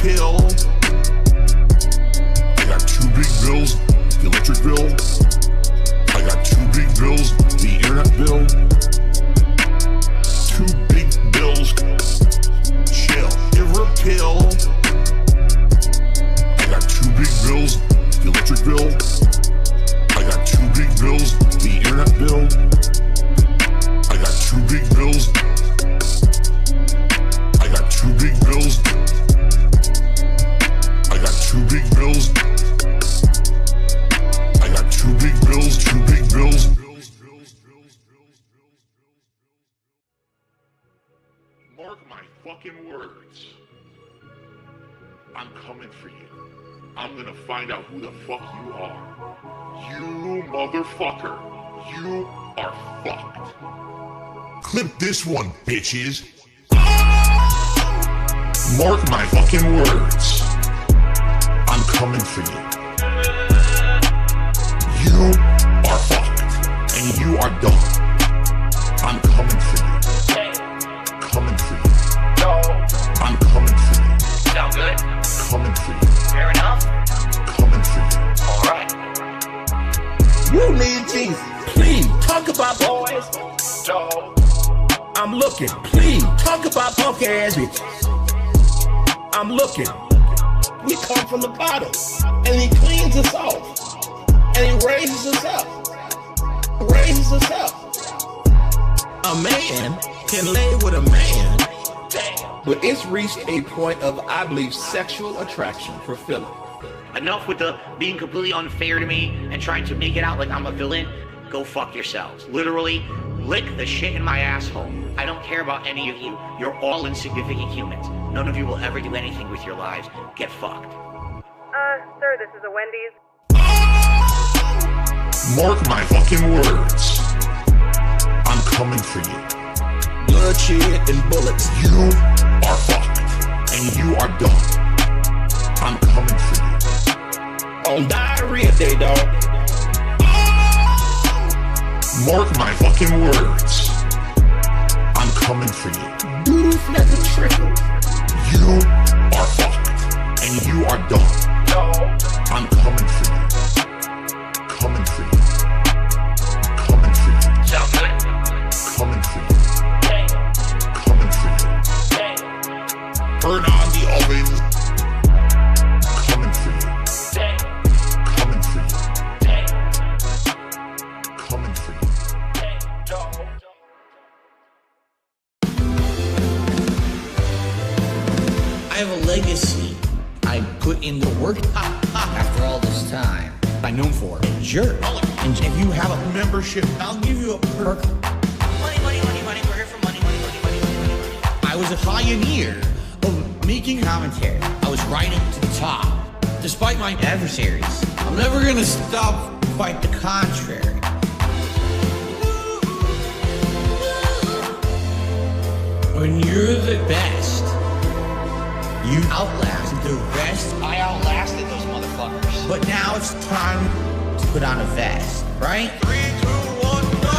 pill. I got 2 big bills, the electric bill. I got 2 big bills, the internet bill. 2 big bills, chill, give her a pill. I got 2 big bills, the electric bill. I got 2 big bills, the internet bill. I got 2 big bills. I got 2 big bills. I got 2 big bills. I got 2 big bills, 2 big bills. Mark my fucking words. I'm coming for you. I'm gonna find out who the fuck you are. You motherfucker. You are fucked. Clip this one, bitches. Mark my fucking words. I'm coming for you. You are fucked. And you are done. I'm coming for you. Coming for you. I'm coming for you. Sound good? Coming for you. Fair enough? Coming for you. Alright. You need Jesus. Please talk about boys. I'm looking. Please talk about punk ass bitches. I'm looking. We come from the bottom, and he cleans us off, and he raises us up. Raises us up. A man can lay with a man, but it's reached a point of, I believe, sexual attraction for Philip. Enough with the being completely unfair to me and trying to make it out like I'm a villain. Go fuck yourselves. Literally, lick the shit in my asshole. I don't care about any of you. You're all insignificant humans. None of you will ever do anything with your lives. Get fucked. Sir, this is a Wendy's. Mark my fucking words. I'm coming for you. Bloodshed and bullets. You are fucked. And you are done. I'm coming for you. On diarrhea day, dog. Mark my fucking words. I'm coming for you. Doodle flecker trickle. You are fucked. And you are done. I'm coming for you. Coming for you. Coming for you. Sound good? Coming for you. Coming for you. Turn on the oven. Coming for you. Coming for you. Coming for you. I have a legacy. I put in the work after all this time. I'm known for a jerk. And if you have a membership, I'll give you a perk. Money, money, money, money. We're here for money, money, money, money, money, money. I was a pioneer of making commentary. I was riding to the top, despite my adversaries. I'm never gonna stop, quite the contrary. When you're the best, you outlast the rest. I outlasted those motherfuckers. But now it's time to put on a vest, right? 3, 2, 1, go!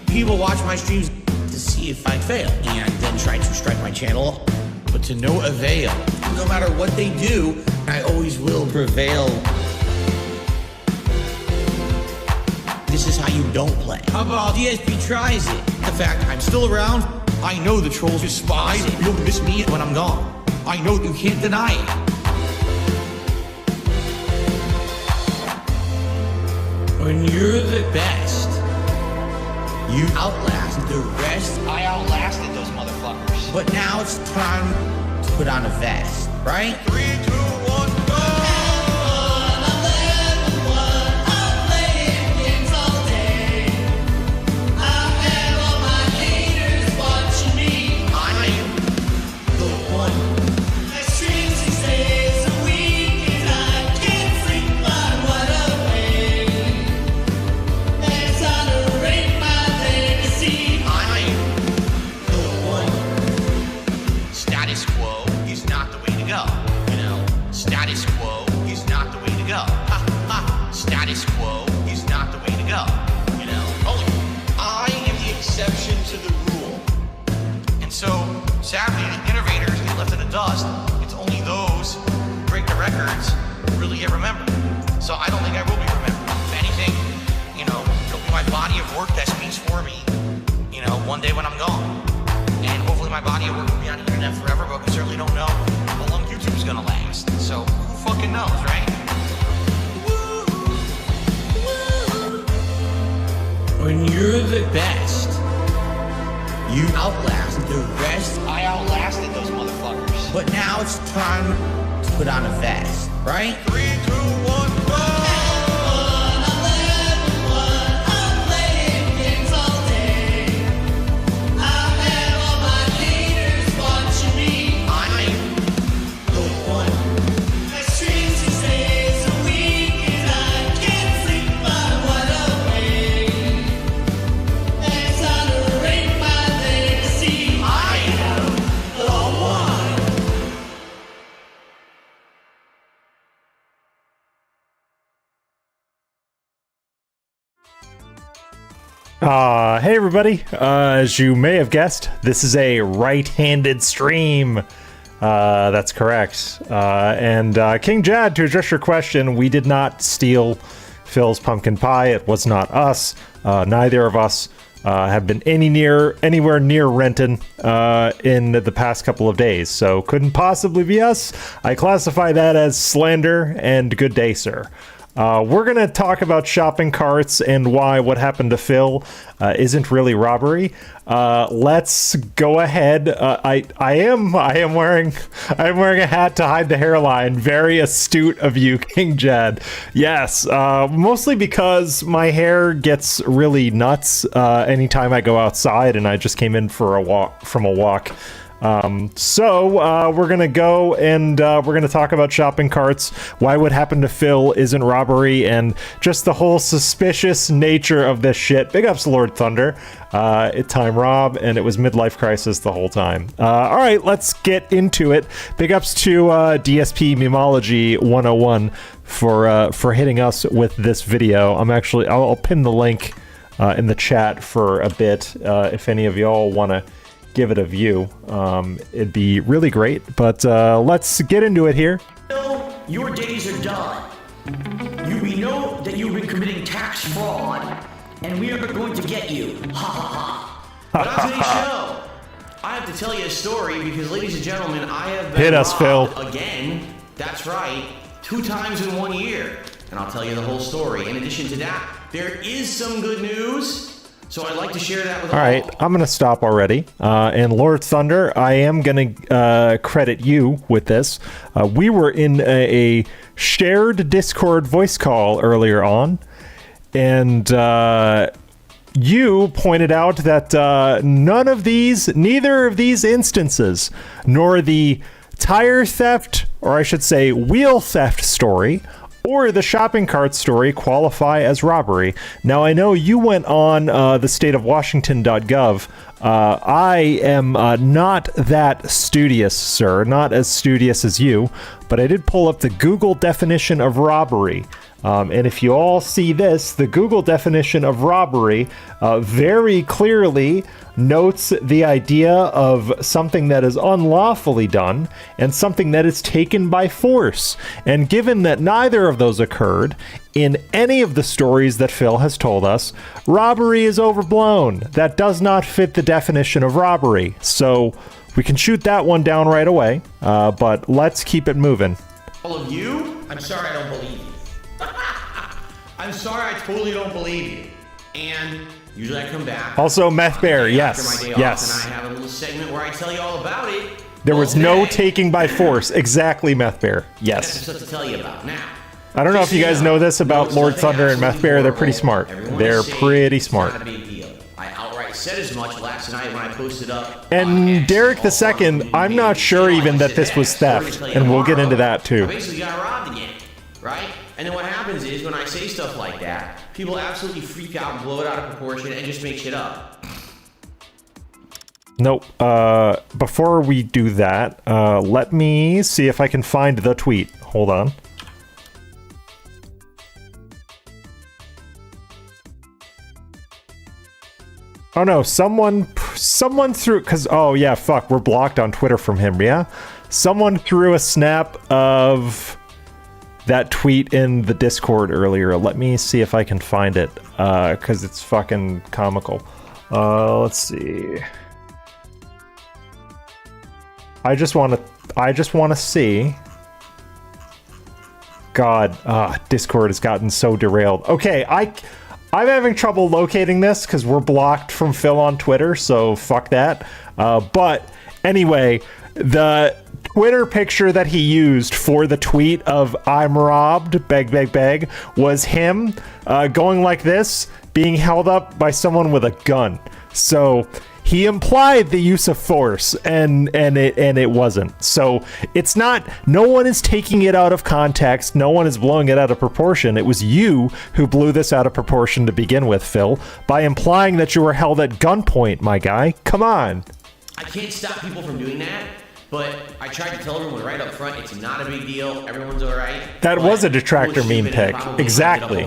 People watch my streams to see if I fail and then try to strike my channel, but to no avail. No matter what they do, I always will prevail. This is how you don't play. How about DSP tries it? The fact I'm still around, I know the trolls despise it. You'll miss me when I'm gone. I know you can't deny it. When you're the best, you outlast the rest. I outlasted those motherfuckers. But now it's time to put on a vest, right? 3, 2, 1, go! So I don't think I will be remembered. If anything, you know, it'll be my body of work that speaks for me, you know, one day when I'm gone. And hopefully my body of work will be on the internet forever, but we certainly don't know how long YouTube's gonna last. So who fucking knows, right? When you're the best, you outlast the rest. I outlasted those motherfuckers. But now it's time to put on a vest, right? 3, 2, 1, go! Hey everybody, as you may have guessed, this is a right-handed stream. That's correct. And King Jad, to address your question, we did not steal Phil's pumpkin pie. It was not us. Neither of us have been anywhere near Renton in the past couple of days, so couldn't possibly be us. I classify that as slander, and good day, sir. We're going to talk about shopping carts and why what happened to Phil isn't really robbery. Let's go ahead. I am wearing a hat to hide the hairline. Very astute of you, King Jad. Yes, mostly because my hair gets really nuts anytime I go outside, and I just came in for a walk from a walk. So we're gonna go and we're gonna talk about shopping carts, why what happened to Phil isn't robbery, and just the whole suspicious nature of this shit. Big ups Lord Thunder. Time Rob, and it was midlife crisis the whole time. All right, let's get into it. Big ups to DSP Memology 101 for hitting us with this video. I'll pin the link in the chat for a bit if any of y'all want to give it a view. It'd be really great, but let's get into it here. Your days are done. We know that you've been committing tax fraud, and we are going to get you. Ha ha ha. But on today's show, I have to tell you a story because, ladies and gentlemen, I have been Hit us, Phil. Again. That's right, 2 times in 1 year. And I'll tell you the whole story. In addition to that, there is some good news. So I'd like to share that with all. Right, I'm going to stop already. And Lord Thunder, I am going to credit you with this. We were in a shared Discord voice call earlier on, and you pointed out that neither of these instances, nor the tire theft, or I should say wheel theft story, or the shopping cart story qualify as robbery. Now, I know you went on the stateofwashington.gov. I am not that studious, sir, not as studious as you, but I did pull up the Google definition of robbery. And if you all see this, the Google definition of robbery very clearly notes the idea of something that is unlawfully done and something that is taken by force. And given that neither of those occurred in any of the stories that Phil has told us, robbery is overblown. That does not fit the definition of robbery. So we can shoot that one down right away, but let's keep it moving. All of you, I'm sorry I don't believe you. I'm sorry I totally don't believe you. And usually I come back. Also, Meth Bear, yes, after my day yes. off, and I have a little segment where I tell you all about it. There was no taking by force. Exactly, Meth Bear. I have Yes. some stuff to tell you about. Now, I don't know if you guys know this about Lord Thunder and Meth Bear. They're pretty smart. They're pretty smart. It's not a big deal. I outright said as much last night when I posted up. And Derek II, I'm not sure even that this was theft, and we'll get into that I too. basically got robbed again, right? And then what happens is when I say stuff like that, people absolutely freak out and blow it out of proportion and just make shit up. Nope. Before we do that, let me see if I can find the tweet. Hold on. Oh no, someone threw, cause, oh yeah, fuck, we're blocked on Twitter from him, yeah? Someone threw a snap of that tweet in the Discord earlier. Let me see if I can find it, because it's fucking comical. Let's see. I just want to see. God, Discord has gotten so derailed. Okay, I'm having trouble locating this because we're blocked from Phil on Twitter, so fuck that. But anyway, the Twitter picture that he used for the tweet of "I'm robbed, beg, beg, beg" was him going like this, being held up by someone with a gun. So he implied the use of force, and it wasn't. So it's not. No one is taking it out of context. No one is blowing it out of proportion. It was you who blew this out of proportion to begin with, Phil, by implying that you were held at gunpoint, my guy. Come on. I can't stop people from doing that, but I tried to tell everyone right up front, it's not a big deal. Everyone's all right. That was a detractor meme pic. Exactly.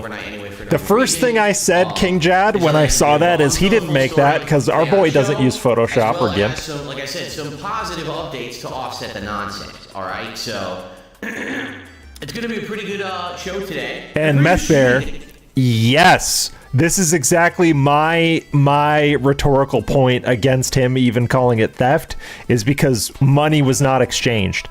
The first thing I said, King Jad, when I saw that is he didn't make that because our boy doesn't use Photoshop or GIMP. So, like I said, some positive updates to offset the nonsense. All right, so it's going to be a pretty good show today. And Meth Bear, yes, this is exactly my rhetorical point against him even calling it theft, is because money was not exchanged.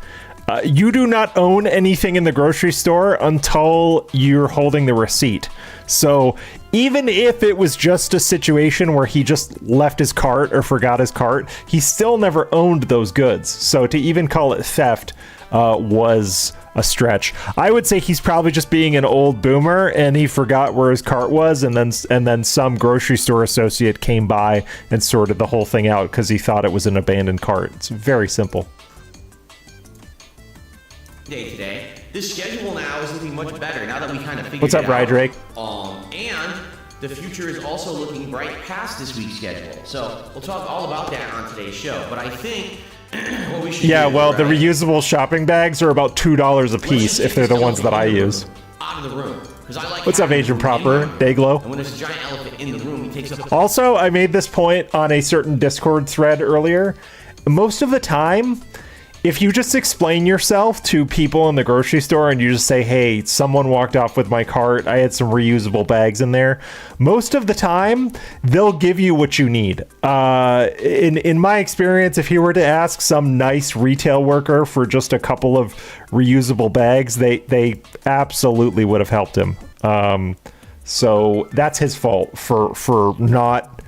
You do not own anything in the grocery store until you're holding the receipt. So even if it was just a situation where he just left his cart or forgot his cart, he still never owned those goods. So to even call it theft was a stretch. I would say he's probably just being an old boomer and he forgot where his cart was, and then some grocery store associate came by and sorted the whole thing out because he thought it was an abandoned cart. It's very simple. Today. This schedule now is looking much better now that we kind of figured What's up, it out. Rydrake? And the future is also looking bright past this week's schedule. So we'll talk all about that on today's show. But I think what we should do, well, right? the reusable shopping bags are about $2 a piece if they're the ones that I use. Out of the room. I like What's up, Agent Proper? Dayglow. And when there's a giant elephant in the room, he takes up. Also, I made this point on a certain Discord thread earlier. Most of the time, if you just explain yourself to people in the grocery store and you just say, hey, someone walked off with my cart, I had some reusable bags in there, most of the time, they'll give you what you need. In my experience, if you were to ask some nice retail worker for just a couple of reusable bags, they absolutely would have helped him. So that's his fault for not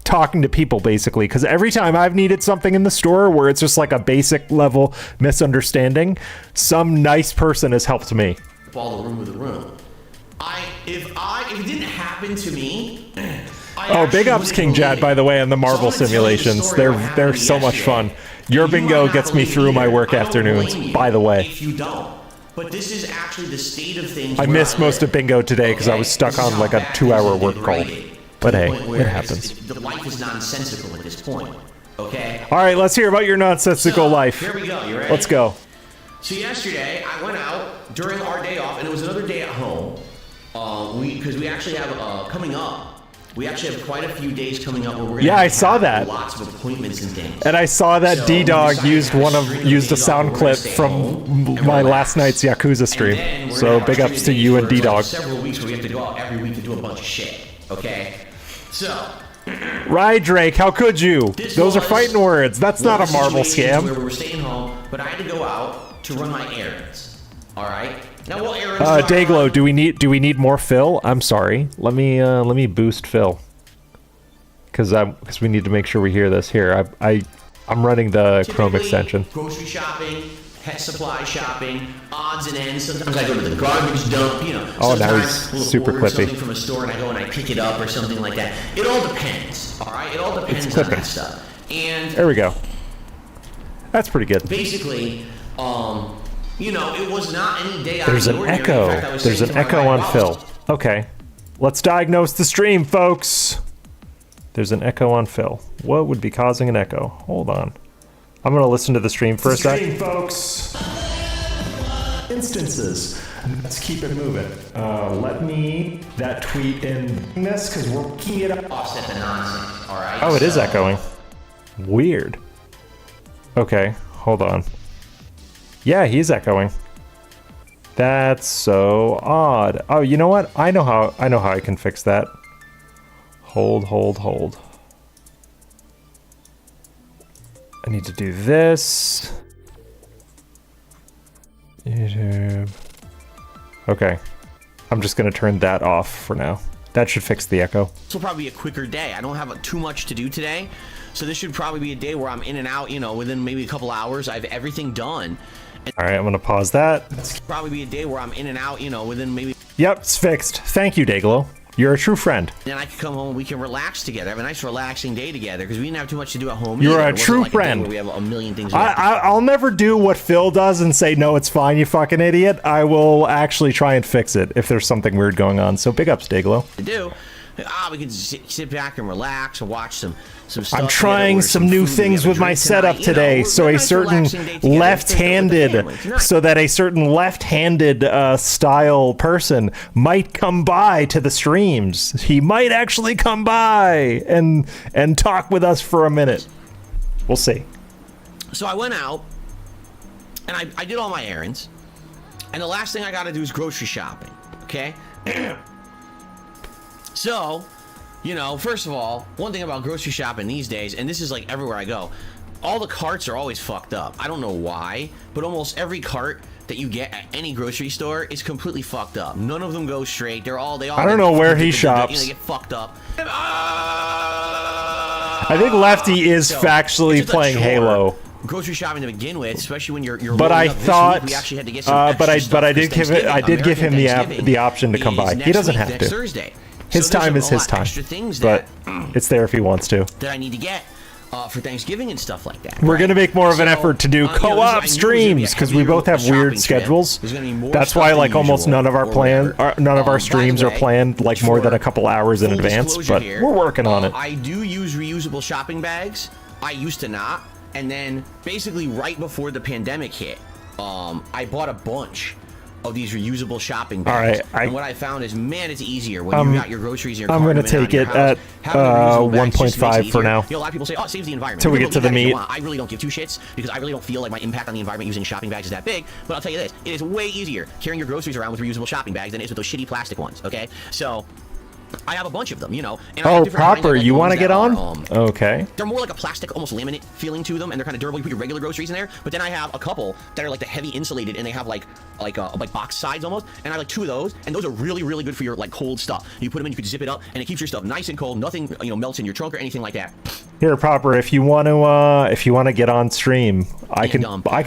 talking to people, basically, because every time I've needed something in the store where it's just like a basic level misunderstanding, some nice person has helped me. Ball the room with the room. If it didn't happen to me. Big ups, King Jad, by the way, on the Marvel simulations. They're so much fun. Your bingo gets me through my work afternoons, by the way. If you don't. But this is actually the state of things. I missed most of bingo today because I was stuck on like a 2-hour work call. But hey, it happens. The life is nonsensical at this point, okay? All right, let's hear about your nonsensical life. Here we go, you ready? Let's go. So yesterday, I went out during our day off, and it was another day at home. Because we actually have, coming up, we actually have quite a few days coming up where we're going I saw that. Lots of appointments and things. And I saw that D-Dog used a sound clip from my last night's Yakuza stream. So big ups to you and D-Dog. Several weeks where we have to go out every week to do a bunch of shit, okay? So, Rydrake, how could you? Those are fighting words. That's not a Marvel scam. Where we were staying home, but I had to go out to run my errands. All right. Now, what errands? Dayglow, do we need more Phil? I'm sorry. Let me boost Phil. Because we need to make sure we hear this. Here, I'm running the Chrome extension. Grocery shopping, pet supply shopping, odds and ends. Sometimes I go to the garbage dump, you know. Oh, now he's super clippy. Something from a store and I go and I pick it up or something like that. It all depends, all right? It all depends on that stuff. And there we go. That's pretty good. Basically, you know, it was not any day out There's of the an ordinary. echo. There's an echo on Phil. Okay. Let's diagnose the stream, folks. There's an echo on Phil. What would be causing an echo? Hold on. I'm going to listen to the stream for a sec. Stream, folks. Instances. Let's keep it moving. Let me that tweet in this because we're keying it up. Offset the nonsense. All right. Oh, it is echoing. Weird. Okay, hold on. Yeah, he's echoing. That's so odd. Oh, you know what? I know how I can fix that. Hold. I need to do this. YouTube. Okay. I'm just gonna turn that off for now. That should fix the echo. This will probably be a quicker day. I don't have too much to do today, so this should probably be a day where I'm in and out, you know, within maybe a couple hours. I have everything done. All right, I'm gonna pause that. It's probably be a day where I'm in and out, you know, within maybe... Yep, it's fixed. Thank you, Dayglow. You're a true friend. Then I can come home and we can relax together, have a nice relaxing day together, because we didn't have too much to do at home. You're either. a true friend. We have a million things. I'll never do what Phil does and say, no, it's fine, you fucking idiot. I will actually try and fix it if there's something weird going on. So big ups, Dayglow. To do. We can sit back and relax and watch some stuff. I'm trying some new things with my setup today, so a certain left-handed style person might come by to the streams. He might actually come by and talk with us for a minute. We'll see. So I went out and I did all my errands, and the last thing I got to do is grocery shopping. Okay. So, you know, first of all, one thing about grocery shopping these days, and this is like everywhere I go, all the carts are always fucked up. I don't know why, but almost every cart that you get at any grocery store is completely fucked up. None of them go straight. They all. I don't know where he shops. They get fucked up. I think Lefty is factually playing Halo. Grocery shopping to begin with, especially when you're. But I thought, we actually had to get some but I did give him the option to come by. He doesn't have to. Thursday. His time is his time, but it's there if he wants to. That I need to get for Thanksgiving and stuff like that. We're gonna make more of an effort to do co-op streams because we both have weird schedules. That's why, like, almost none of our streams are planned like more than a couple hours in advance. But we're working on it. I do use reusable shopping bags. I used to not, and then basically right before the pandemic hit, I bought a bunch of these reusable shopping bags. All right, and what I found is, man, it's easier when you got your groceries in your I'm going to take it at 1.5 for now. You know, a lot of people say, oh, it saves the environment. Till we get to the meat. I really don't give two shits because I really don't feel like my impact on the environment using shopping bags is that big. But I'll tell you this, it is way easier carrying your groceries around with reusable shopping bags than it is with those shitty plastic ones, okay? So I have a bunch of them, you know. And oh, Proper, you want to get on? Okay. They're more like a plastic, almost laminate feeling to them, and they're kind of durable. You put your regular groceries in there, but then I have a couple that are like the heavy insulated, and they have like box sides almost, and I have like two of those, and those are really, really good for your like cold stuff. You put them in, you can zip it up, and it keeps your stuff nice and cold. Nothing, you know, melts in your trunk or anything like that. Here, Proper, if you want to get on stream, I can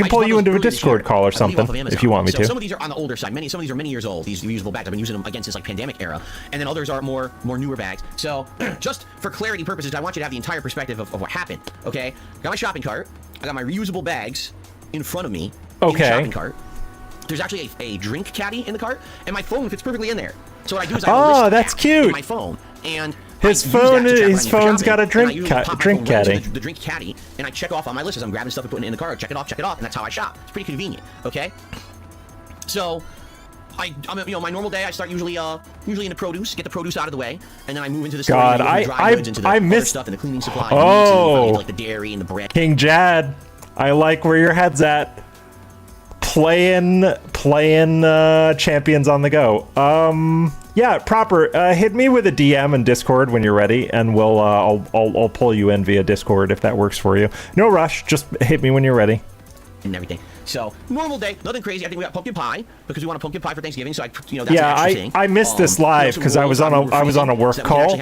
pull you into a Discord call or something if you want me to. Some of these are on the older side. Some of these are many years old. These reusable bags, I've been using them against this like pandemic era, and then others are more newer bags. So, just for clarity purposes, I want you to have the entire perspective of what happened. Okay, got my shopping cart. I got my reusable bags in front of me. Okay. In the shopping cart. There's actually a drink caddy in the cart, and my phone fits perfectly in there. So what I do is I that's cute. My phone and. His phone's got a drink caddy. The drink caddy, and I check off on my list as I'm grabbing stuff and putting it in the car. Check it off, and that's how I shop. It's pretty convenient. Okay. So, I'm you know, my normal day I start usually into produce, get the produce out of the way, and then I move into the store. God, I missed stuff and the cleaning supply. Oh, like the dairy and the bread. King Jad, I like where your head's at. Playing champions on the go. Yeah, Proper. Hit me with a DM in Discord when you're ready, and we'll I'll pull you in via Discord if that works for you. No rush. Just hit me when you're ready. And everything. So normal day, nothing crazy. I think we got pumpkin pie because we want a pumpkin pie for Thanksgiving. So that's an extra thing. I missed this live because I was on a work call,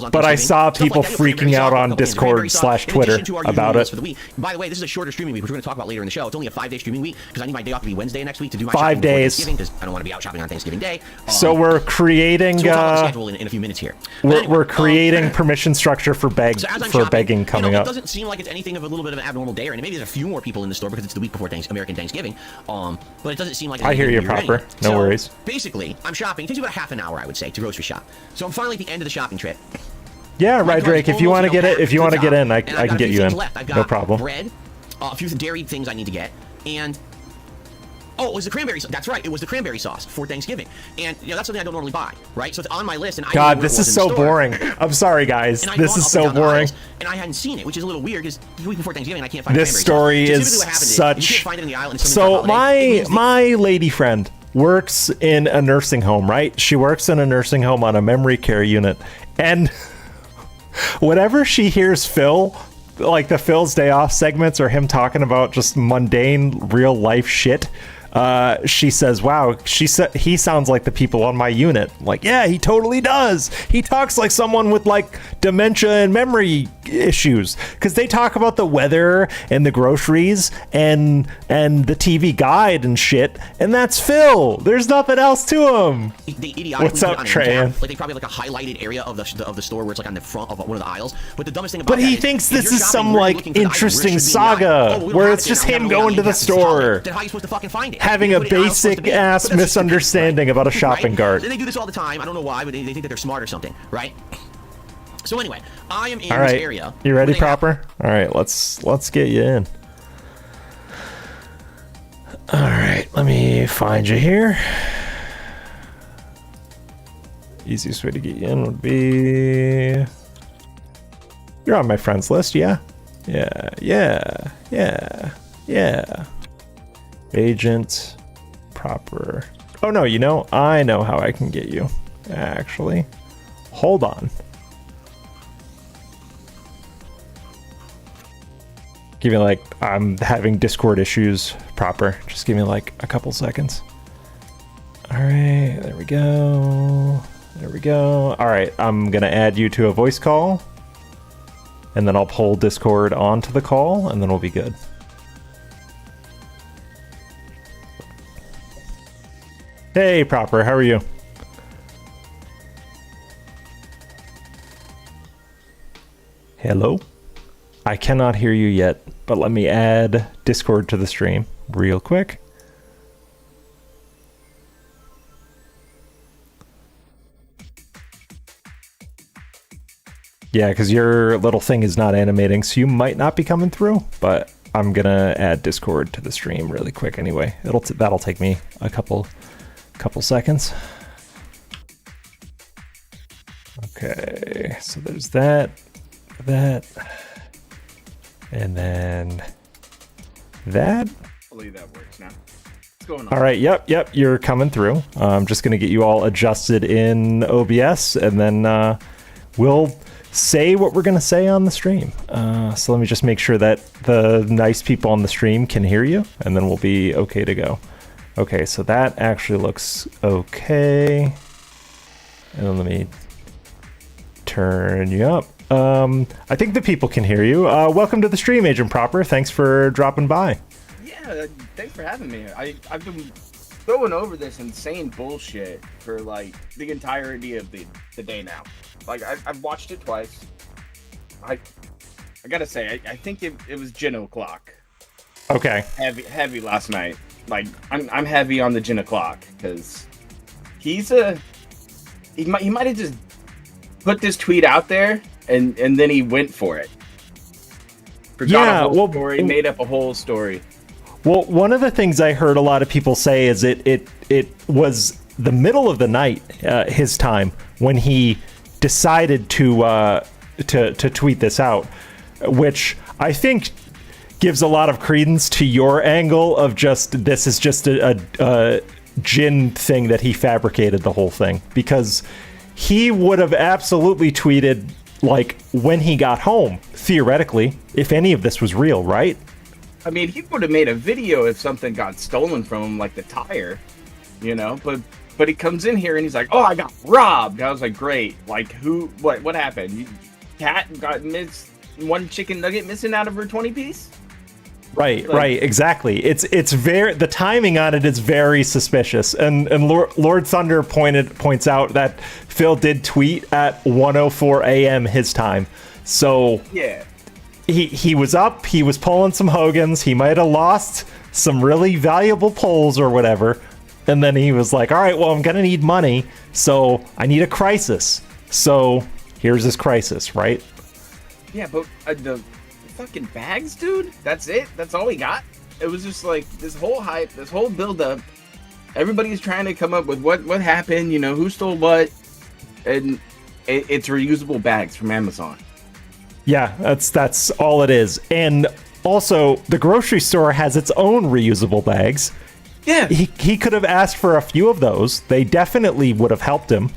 but I saw people freaking out on Discord/Twitter about it. By the way, this is a shorter streaming week, which we're going to talk about later in the show. It's only a 5-day streaming week because I need my day off to be Wednesday next week to do my 5 days because I don't want to be out shopping on Thanksgiving Day. So we're creating. So we'll talk about the schedule in a few minutes here. We're creating permission structure for begging coming up. It doesn't seem like it's anything of a little bit of an abnormal day, or maybe there's a few more people in the store because it's the week before American Thanksgiving. But it doesn't seem like I hear you, Proper. Anyway. No worries. Basically, I'm shopping. It takes about half an hour, I would say, to grocery shop. So I'm finally at the end of the shopping trip. Yeah, right, Drake. If you want to get in, I can get you in. No problem. Bread, a few dairy things I need to get, and oh, it was the cranberry sauce. That's right. It was the cranberry sauce for Thanksgiving. And, you know, that's something I don't normally buy, right? So it's on my list. And God, this is so boring. I'm sorry, guys. This is so boring. And I hadn't seen it, which is a little weird because the week before Thanksgiving, I can't find this story is such. So my lady friend works in a nursing home, right? She works in a nursing home on a memory care unit. And whenever she hears Phil, like the Phil's Day Off segments or him talking about just mundane real life shit, she says, wow, he sounds like the people on my unit. Like, yeah, he totally does. He talks like someone with like dementia and memory issues, because they talk about the weather and the groceries and the TV guide and shit, and that's Phil. There's nothing else to him. What's up, Trey? Like they probably have like a highlighted area of the store where it's like on the front of one of the aisles. But the dumbest thing about but he thinks this is some like interesting saga where it's just him going to the store. Then how are you supposed to fucking find it? Having a basic ass misunderstanding about a shopping cart. And they do this all the time. I don't know why, but they think that they're smart or something, right? So anyway, I am in all right. this area. You ready, Proper? All right, let's get you in. All right, let me find you here. Easiest way to get you in would be... You're on my friends list, yeah? Yeah. Agent Proper. Oh no, you know, I know how I can get you, actually. Hold on. Give me like, I'm having Discord issues, Proper. Just give me like a couple seconds. All right, there we go. All right, I'm gonna add you to a voice call, and then I'll pull Discord onto the call, and then we'll be good. Hey, Proper, how are you? Hello? I cannot hear you yet, but let me add Discord to the stream real quick. Yeah, because your little thing is not animating, so you might not be coming through, but I'm gonna add Discord to the stream really quick anyway. That'll take me a couple seconds. Okay, so there's that, and then that. I believe that works now. What's going on? All right, yep, you're coming through. I'm just gonna get you all adjusted in OBS, and then we'll say what we're gonna say on the stream. So let me just make sure that the nice people on the stream can hear you, and then we'll be okay to go. Okay, so that actually looks okay. And then let me turn you up. I think the people can hear you. Welcome to the stream, Agent Proper. Thanks for dropping by. Yeah, thanks for having me. I've been going over this insane bullshit for like the entirety of the day now. Like I've watched it twice. I gotta say, I think it was gin o'clock. Okay. Heavy last night. Like I'm heavy on the gin o'clock because he might have just put this tweet out there and then he went for it. Forgot a whole story, made up a whole story. Well, one of the things I heard a lot of people say is it was the middle of the night, his time, when he decided to tweet this out, which I think gives a lot of credence to your angle of just this is just a Jin thing that he fabricated the whole thing, because he would have absolutely tweeted like when he got home, theoretically, if any of this was real, right? I mean, he would have made a video if something got stolen from him, like the tire, you know, but he comes in here and he's like, oh, I got robbed. I was like, great. Like, what happened? Cat got one chicken nugget missing out of her 20-piece? Right, exactly. It's very, the timing on it is very suspicious. And Lord Thunder points out that Phil did tweet at 1:04 a.m. his time. So yeah, he was up, he was pulling some Hogans, he might have lost some really valuable polls or whatever. And then he was like, all right, well, I'm going to need money, so I need a crisis. So here's this crisis, right? Yeah, but the fucking bags, dude, that's it? That's all we got? It was just like this whole hype, this whole build-up. Everybody's trying to come up with what happened, you know, who stole what. And it's reusable bags from Amazon. Yeah, that's all it is. And also, the grocery store has its own reusable bags. Yeah. He could have asked for a few of those. They definitely would have helped him.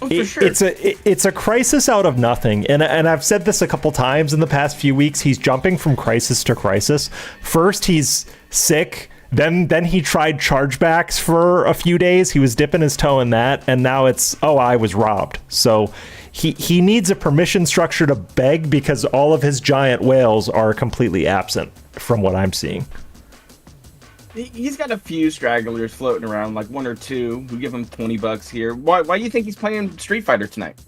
Oh, for sure. It's a crisis out of nothing, and I've said this a couple times in the past few weeks. He's jumping from crisis to crisis. First, he's sick. Then he tried chargebacks for a few days. He was dipping his toe in that, and now it's, oh, I was robbed. So he needs a permission structure to beg, because all of his giant whales are completely absent from what I'm seeing. He's got a few stragglers floating around, like one or two who give him $20 here. Why do you think he's playing Street Fighter tonight?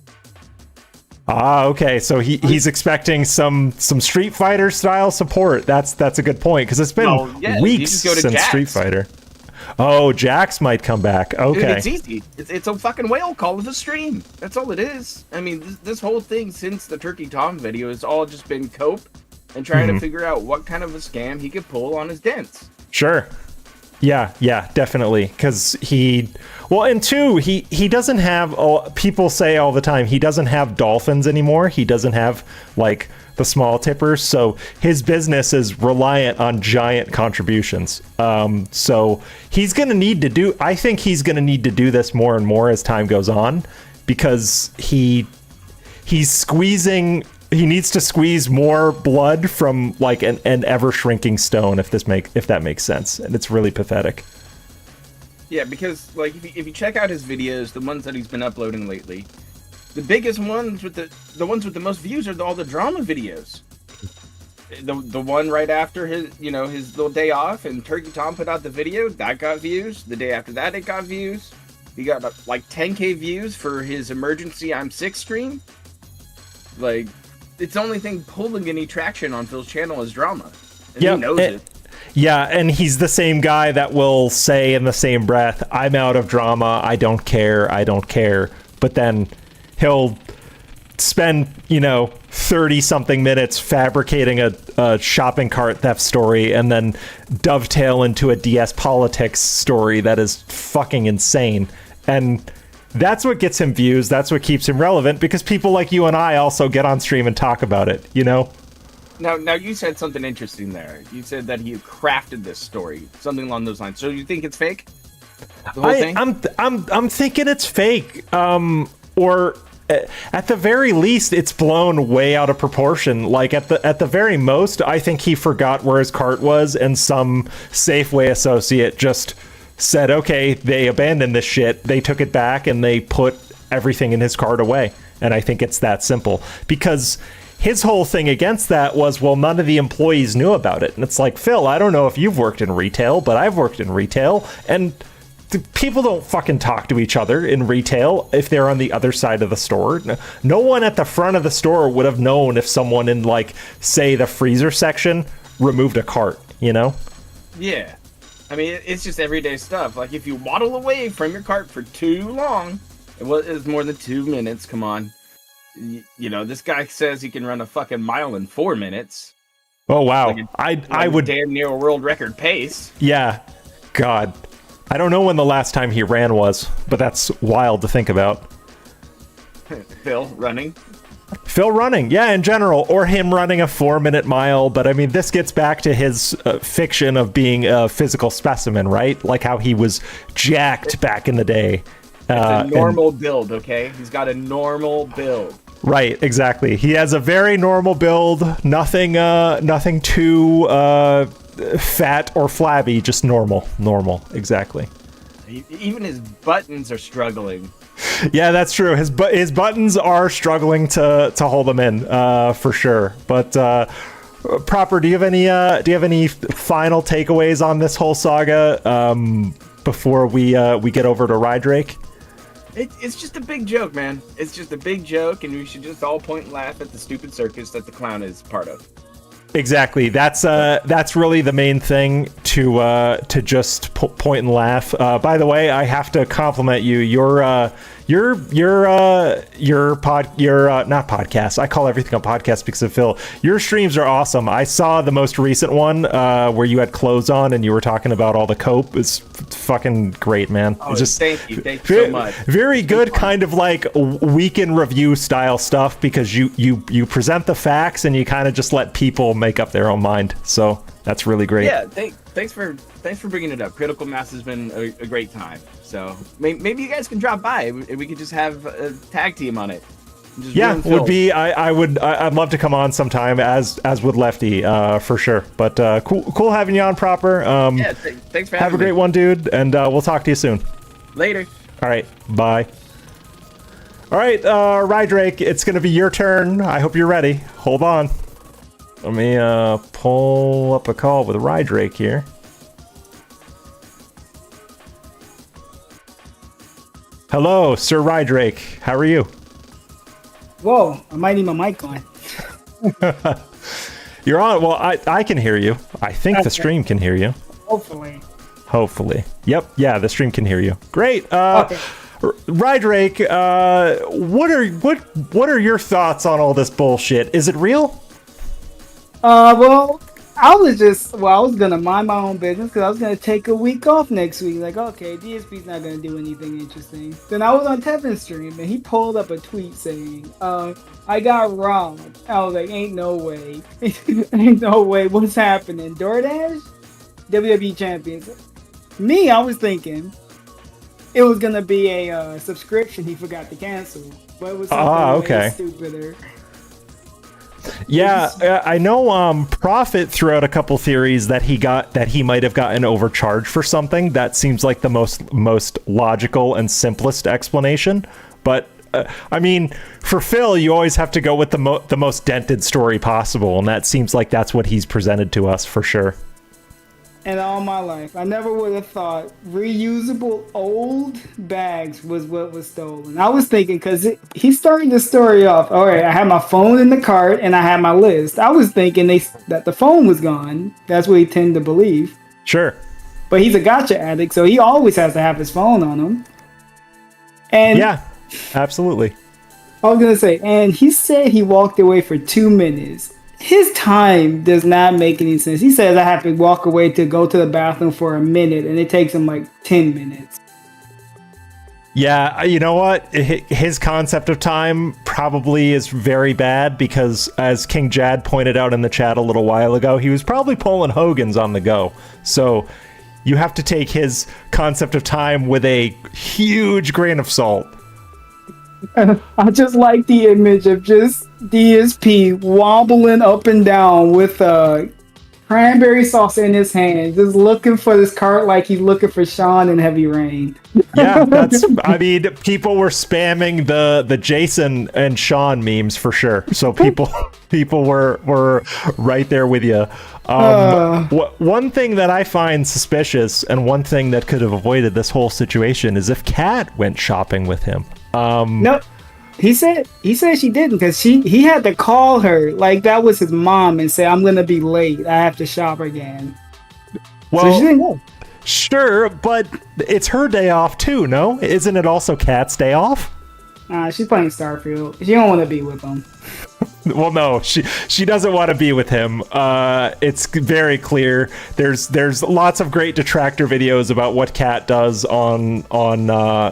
Ah, okay. So he's expecting some Street Fighter style support. That's a good point, because it's been weeks since Jax. Street Fighter. Oh, Jax might come back. Okay. Dude, it's easy. It's a fucking whale call of a stream. That's all it is. I mean, this whole thing since the Turkey Tom video has all just been cope and trying to figure out what kind of a scam he could pull on his dents. Sure. Yeah, definitely. Because and two, he doesn't have, people say all the time, he doesn't have dolphins anymore. He doesn't have, like, the small tippers. So his business is reliant on giant contributions. So he's going to need to do, I think he's going to need to do this more and more as time goes on, because he's squeezing, he needs to squeeze more blood from like an ever shrinking stone, if that makes sense. And it's really pathetic. Yeah, because like if you check out his videos, the ones that he's been uploading lately, the biggest ones with the ones with the most views are all the drama videos. The one right after his little day off, and Turkey Tom put out the video that got views. The day after that, it got views. He got like 10K views for his emergency I'm sick stream. Like, it's the only thing pulling any traction on Phil's channel is drama. And he knows it. Yeah, and he's the same guy that will say in the same breath, I'm out of drama, I don't care. But then he'll spend, 30-something minutes fabricating a shopping cart theft story and then dovetail into a DS politics story that is fucking insane. And that's what gets him views. That's what keeps him relevant, because people like you and I also get on stream and talk about it, Now you said something interesting there. You said that he crafted this story, something along those lines. So you think it's fake? The whole thing? I'm thinking it's fake. Or at the very least, it's blown way out of proportion. Like at the very most, I think he forgot where his cart was, and some Safeway associate just said, okay, they abandoned this shit, they took it back, and they put everything in his cart away. And I think it's that simple, because his whole thing against that was, well, none of the employees knew about it. And it's like, Phil, I don't know if you've worked in retail, but I've worked in retail, and people don't fucking talk to each other in retail if they're on the other side of the store. No one at the front of the store would have known if someone in, like, say, the freezer section removed a cart, Yeah. I mean, it's just everyday stuff. Like, if you waddle away from your cart for too long, it was more than 2 minutes, come on. This guy says he can run a fucking mile in 4 minutes. Oh, wow. I would damn near a world record pace. Yeah. God. I don't know when the last time he ran was, but that's wild to think about. Phil running, yeah, in general, or him running a 4-minute mile. But I mean, this gets back to his fiction of being a physical specimen, right? Like how he was jacked back in the day. It's a normal build, okay? He's got a normal build. Right, exactly. He has a very normal build. Nothing too fat or flabby. Just normal. Exactly. Even his buttons are struggling. Yeah, that's true. His buttons are struggling to hold them in, for sure. But Proper, do you have any final takeaways on this whole saga before we get over to Rydrake? It's just a big joke, man. It's just a big joke, and we should just all point and laugh at the stupid circus that the clown is part of. Exactly. That's really the main thing, to just point and laugh. By the way, I have to compliment you. Your not podcast. I call everything a podcast because of Phil. Your streams are awesome. I saw the most recent one where you had clothes on and you were talking about all the cope. It's fucking great, man. Oh, it's just thank you so much. Very good, kind of like week in review style stuff, because you present the facts and you kind of just let people make up their own mind. So that's really great. Yeah, thanks for bringing it up. Critical Mass has been a great time. So maybe you guys can drop by. We could just have a tag team on it. Yeah, would be. I'd love to come on sometime, as would Lefty, for sure. But cool having you on, Proper. Yeah, thanks for having me. Have a great one, dude, and we'll talk to you soon. Later. All right, bye. All right, Rydrake, it's gonna be your turn. I hope you're ready. Hold on. Let me pull up a call with Rydrake here. Hello, Sir Rydrake. How are you? Whoa, I might need my mic on. You're on. Well, I can hear you. I think the stream can hear you. Hopefully. Yep. Yeah, the stream can hear you. Great. Okay. Rydrake, what are your thoughts on all this bullshit? Is it real? Well, I was gonna mind my own business because I was gonna take a week off next week. Like, okay, DSP's not gonna do anything interesting. Then I was on Tevin's stream and he pulled up a tweet saying, I got robbed. I was like, ain't no way. Ain't no way. What's happening? DoorDash? WWE champions. Me, I was thinking it was gonna be a subscription he forgot to cancel. But it was something way stupider. Yeah, I know Prophet threw out a couple theories that he might have gotten overcharged for something. That seems like the most logical and simplest explanation. But I mean, for Phil, you always have to go with the most dented story possible, and that seems like that's what he's presented to us for sure. And all my life, I never would have thought reusable old bags was what was stolen. I was thinking, because he's starting the story off, all right, I had my phone in the cart and I had my list. I was thinking that the phone was gone. That's what he tend to believe. Sure. But he's a gotcha addict, so he always has to have his phone on him. And yeah, absolutely. I was going to say, and he said he walked away for 2 minutes. His time does not make any sense. He says I have to walk away to go to the bathroom for a minute, and it takes him like 10 minutes. Yeah, you know what? His concept of time probably is very bad because, as King Jad pointed out in the chat a little while ago, he was probably pulling Hogan's on the go. So you have to take his concept of time with a huge grain of salt. I just like the image of just DSP wobbling up and down with cranberry sauce in his hand, just looking for this cart like he's looking for Sean in Heavy Rain. Yeah, I mean, people were spamming the Jason and Sean memes for sure. So people were right there with you. One thing that I find suspicious, and one thing that could have avoided this whole situation, is if Kat went shopping with him. No, he said she didn't, because he had to call her like that was his mom and say, I'm gonna be late, I have to shop again. Well, so she didn't go. Sure, but it's her day off too, no? Isn't it also Kat's day off? She's playing Starfield. She don't want to be with him. Well, no, she doesn't want to be with him. It's very clear. There's lots of great detractor videos about what Kat does on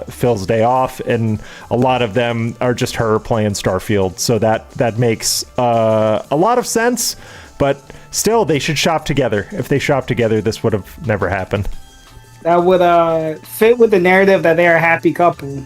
Phil's day off, and a lot of them are just her playing Starfield. So that makes a lot of sense. But still, they should shop together. If they shop together, this would have never happened. That would fit with the narrative that they're a happy couple.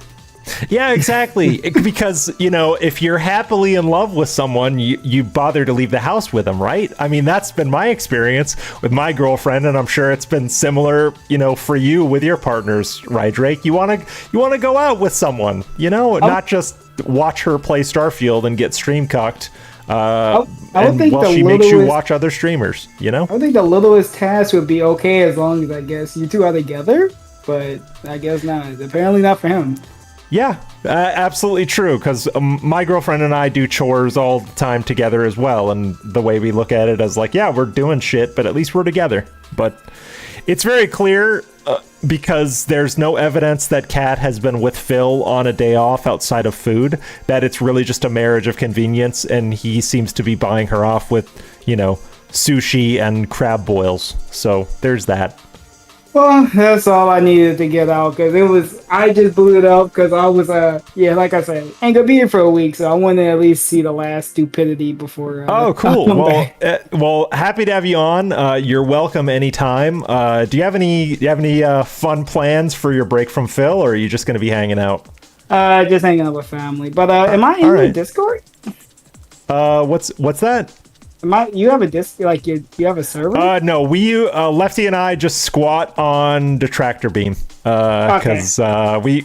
Yeah, exactly. Because, you know, if you're happily in love with someone, you bother to leave the house with them, right? I mean, that's been my experience with my girlfriend, and I'm sure it's been similar, you know, for you with your partners, right, Drake? You want to go out with someone, you know, not just watch her play Starfield and get stream cucked. I would think she makes you watch other streamers, you know? I think the littlest task would be okay as long as, I guess, you two are together, but I guess not. Apparently not for him. Yeah, absolutely true, because my girlfriend and I do chores all the time together as well, and the way we look at it as like, yeah, we're doing shit, but at least we're together. But it's very clear, because there's no evidence that Kat has been with Phil on a day off outside of food, that it's really just a marriage of convenience, and he seems to be buying her off with, you know, sushi and crab boils. So there's that. Well, that's all I needed to get out because I just blew it up because I was, like I said, ain't gonna be here for a week, so I want to at least see the last stupidity before. Oh, cool. Well, happy to have you on. You're welcome anytime. Do you have any fun plans for your break from Phil, or are you just gonna be hanging out? Just hanging out with family. But am I in the Discord? What's that? You have a you have a server? No, Lefty and I just squat on the tractor beam because we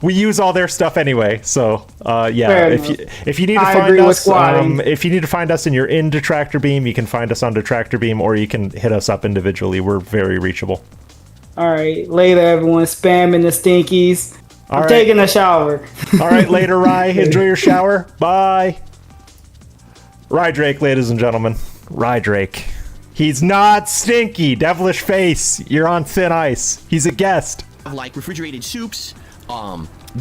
use all their stuff anyway. So if you need to find us, if you need to find us and you're in Detractor Beam, you can find us on Detractor Beam, or you can hit us up individually. We're very reachable. All right, later everyone. Spamming the stinkies. I'm taking a shower. All right, later, Rye. Enjoy your shower. Bye. Rye Drake, ladies and gentlemen. Rye Drake. He's not stinky. Devilish face. You're on thin ice. He's a guest. Like refrigerated soups,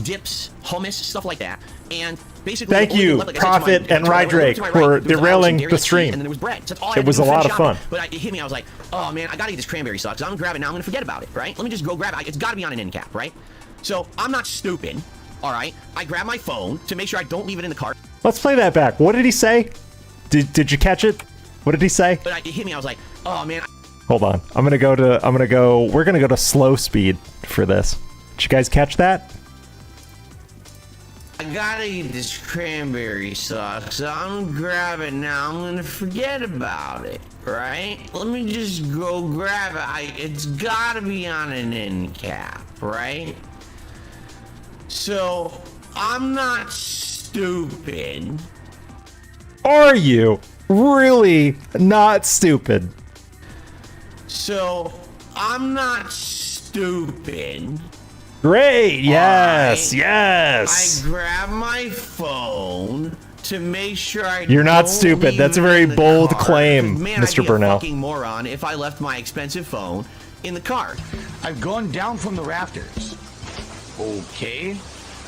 dips, hummus, stuff like that. And basically, thank you, Prophet and Rye Drake, for derailing the stream. And then there was bread. So it was a lot of fun. But it hit me. I was like, oh man, I gotta eat this cranberry sauce. I'm gonna grab it now. I'm gonna forget about it, right? Let me just go grab it. It's gotta be on an end cap, right? So I'm not stupid. All right. I grab my phone to make sure I don't leave it in the cart. Let's play that back. What did he say? Did you catch it? What did he say? But it hit me. I was like, oh man. Hold on. We're gonna go to slow speed for this. Did you guys catch that? I gotta eat this cranberry sauce, so I'm grabbing now. I'm gonna forget about it, right? Let me just go grab it. It's gotta be on an end cap, right? So I'm not stupid. Are you really not stupid? So I'm not stupid. Great. Yes. Yes. I grab my phone to make sure You're not stupid. That's a very bold claim, man, Mr. I'd be Burnell. a fucking moron if I left my expensive phone in the car. I've gone down from the rafters. Okay.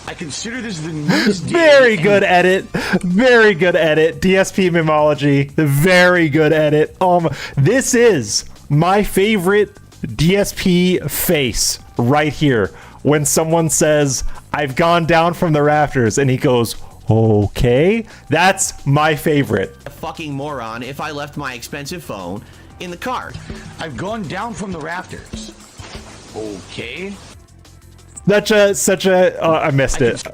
I consider this the newest day. Very good edit. Very good edit. DSP Mimology. Very good edit. This is my favorite DSP face right here. When someone says, I've gone down from the rafters, and he goes, okay. That's my favorite. A fucking moron if I left my expensive phone in the car. I've gone down from the rafters. Okay. I missed it.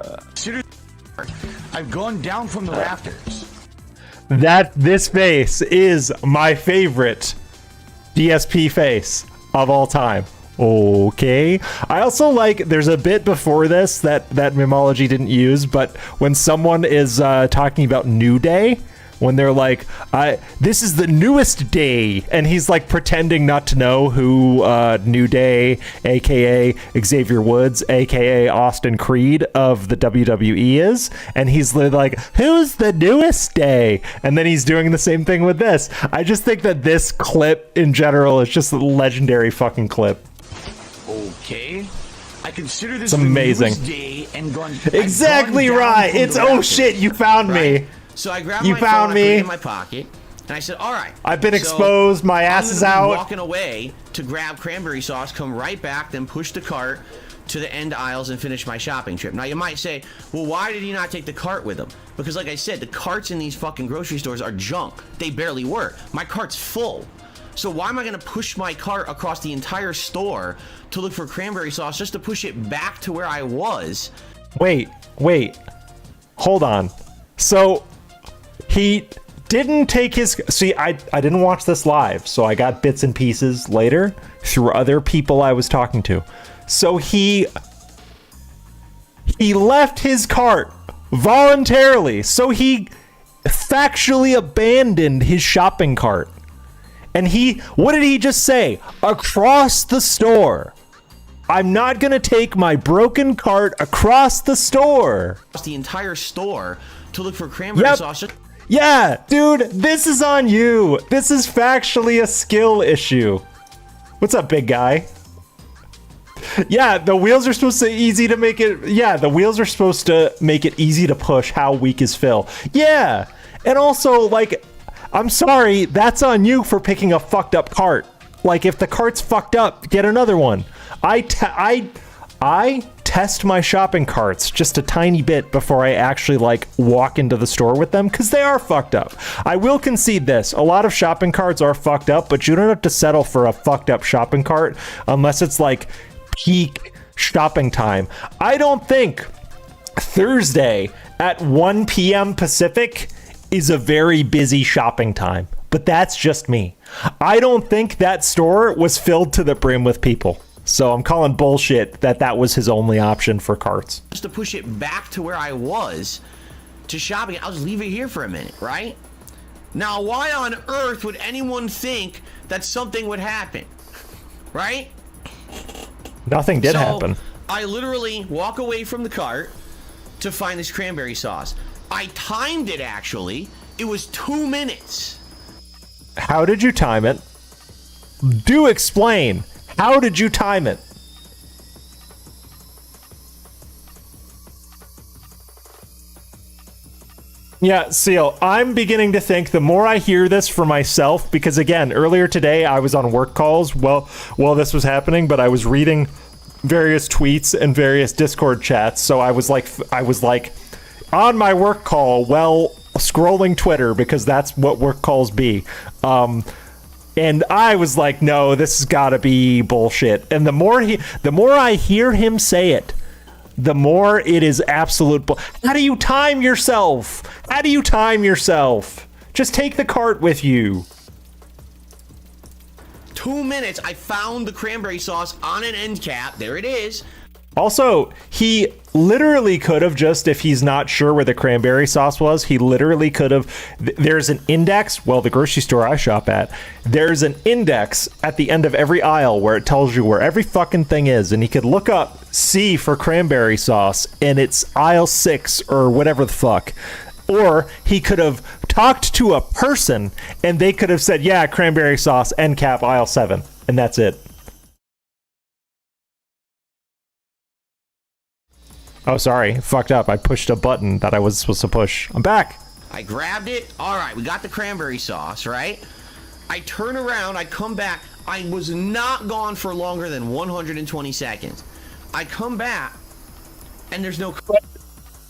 I've gone down from the rafters. This face is my favorite DSP face of all time. Okay. I also like, there's a bit before this that Mimology didn't use, but when someone is talking about New Day, when they're like, this is the newest day, and he's like pretending not to know who New Day, aka Xavier Woods, aka Austin Creed of the WWE is, and he's like, who's the newest day? And then he's doing the same thing with this. I just think that this clip in general is just a legendary fucking clip. Okay. I consider this it's amazing. The newest day and gone, exactly right. It's oh shit, you found me. So I grabbed my phone, I put it in my pocket, and I said, all right. I've been exposed, my ass is out. Walking away to grab cranberry sauce, come right back, then push the cart to the end aisles and finish my shopping trip. Now you might say, well, why did he not take the cart with him? Because like I said, the carts in these fucking grocery stores are junk. They barely work. My cart's full. So why am I gonna push my cart across the entire store to look for cranberry sauce just to push it back to where I was? Wait. Hold on. So he didn't take his... See, I didn't watch this live, so I got bits and pieces later through other people I was talking to. So he left his cart voluntarily. So he factually abandoned his shopping cart. And what did he just say? Across the store. I'm not gonna take my broken cart across the store. The entire store to look for cranberry sauce. Yeah, dude, this is on you. This is factually a skill issue. What's up, big guy? Yeah, the wheels are supposed to easy to make it. Yeah, the wheels are supposed to make it easy to push. How weak is Phil? Yeah, and also like, I'm sorry, that's on you for picking a fucked up cart. Like, if the cart's fucked up, get another one. I test my shopping carts just a tiny bit before I actually like walk into the store with them, because they are fucked up. I will concede this. A lot of shopping carts are fucked up, but you don't have to settle for a fucked up shopping cart unless it's like peak shopping time. I don't think Thursday at 1 p.m. Pacific is a very busy shopping time, but that's just me. I don't think that store was filled to the brim with people. So I'm calling bullshit that was his only option for carts. Just to push it back to where I was to shopping, I'll just leave it here for a minute, right? Now, why on earth would anyone think that something would happen, right? Nothing did happen. I literally walk away from the cart to find this cranberry sauce. I timed it, actually. It was 2 minutes. How did you time it? Do explain. How did you time it? Yeah, Seal, I'm beginning to think the more I hear this for myself, because again, earlier today I was on work calls while this was happening, but I was reading various tweets and various Discord chats, so I was like on my work call, scrolling Twitter, because that's what work calls be. And I was like, no, this has got to be bullshit. And the more I hear him say it, the more it is absolute How do you time yourself? How do you time yourself? Just take the cart with you. 2 minutes, I found the cranberry sauce on an end cap. There it is. Also, he literally could have just, if he's not sure where the cranberry sauce was, he literally could have. There's an index. Well, the grocery store I shop at, there's an index at the end of every aisle where it tells you where every fucking thing is. And he could look up C for cranberry sauce and it's aisle 6 or whatever the fuck. Or he could have talked to a person and they could have said, yeah, cranberry sauce, end cap, aisle 7. And that's it. Oh, sorry. Fucked up. I pushed a button that I was supposed to push. I'm back. I grabbed it. All right, we got the cranberry sauce, right? I turn around. I come back. I was not gone for longer than 120 seconds. I come back, and there's no...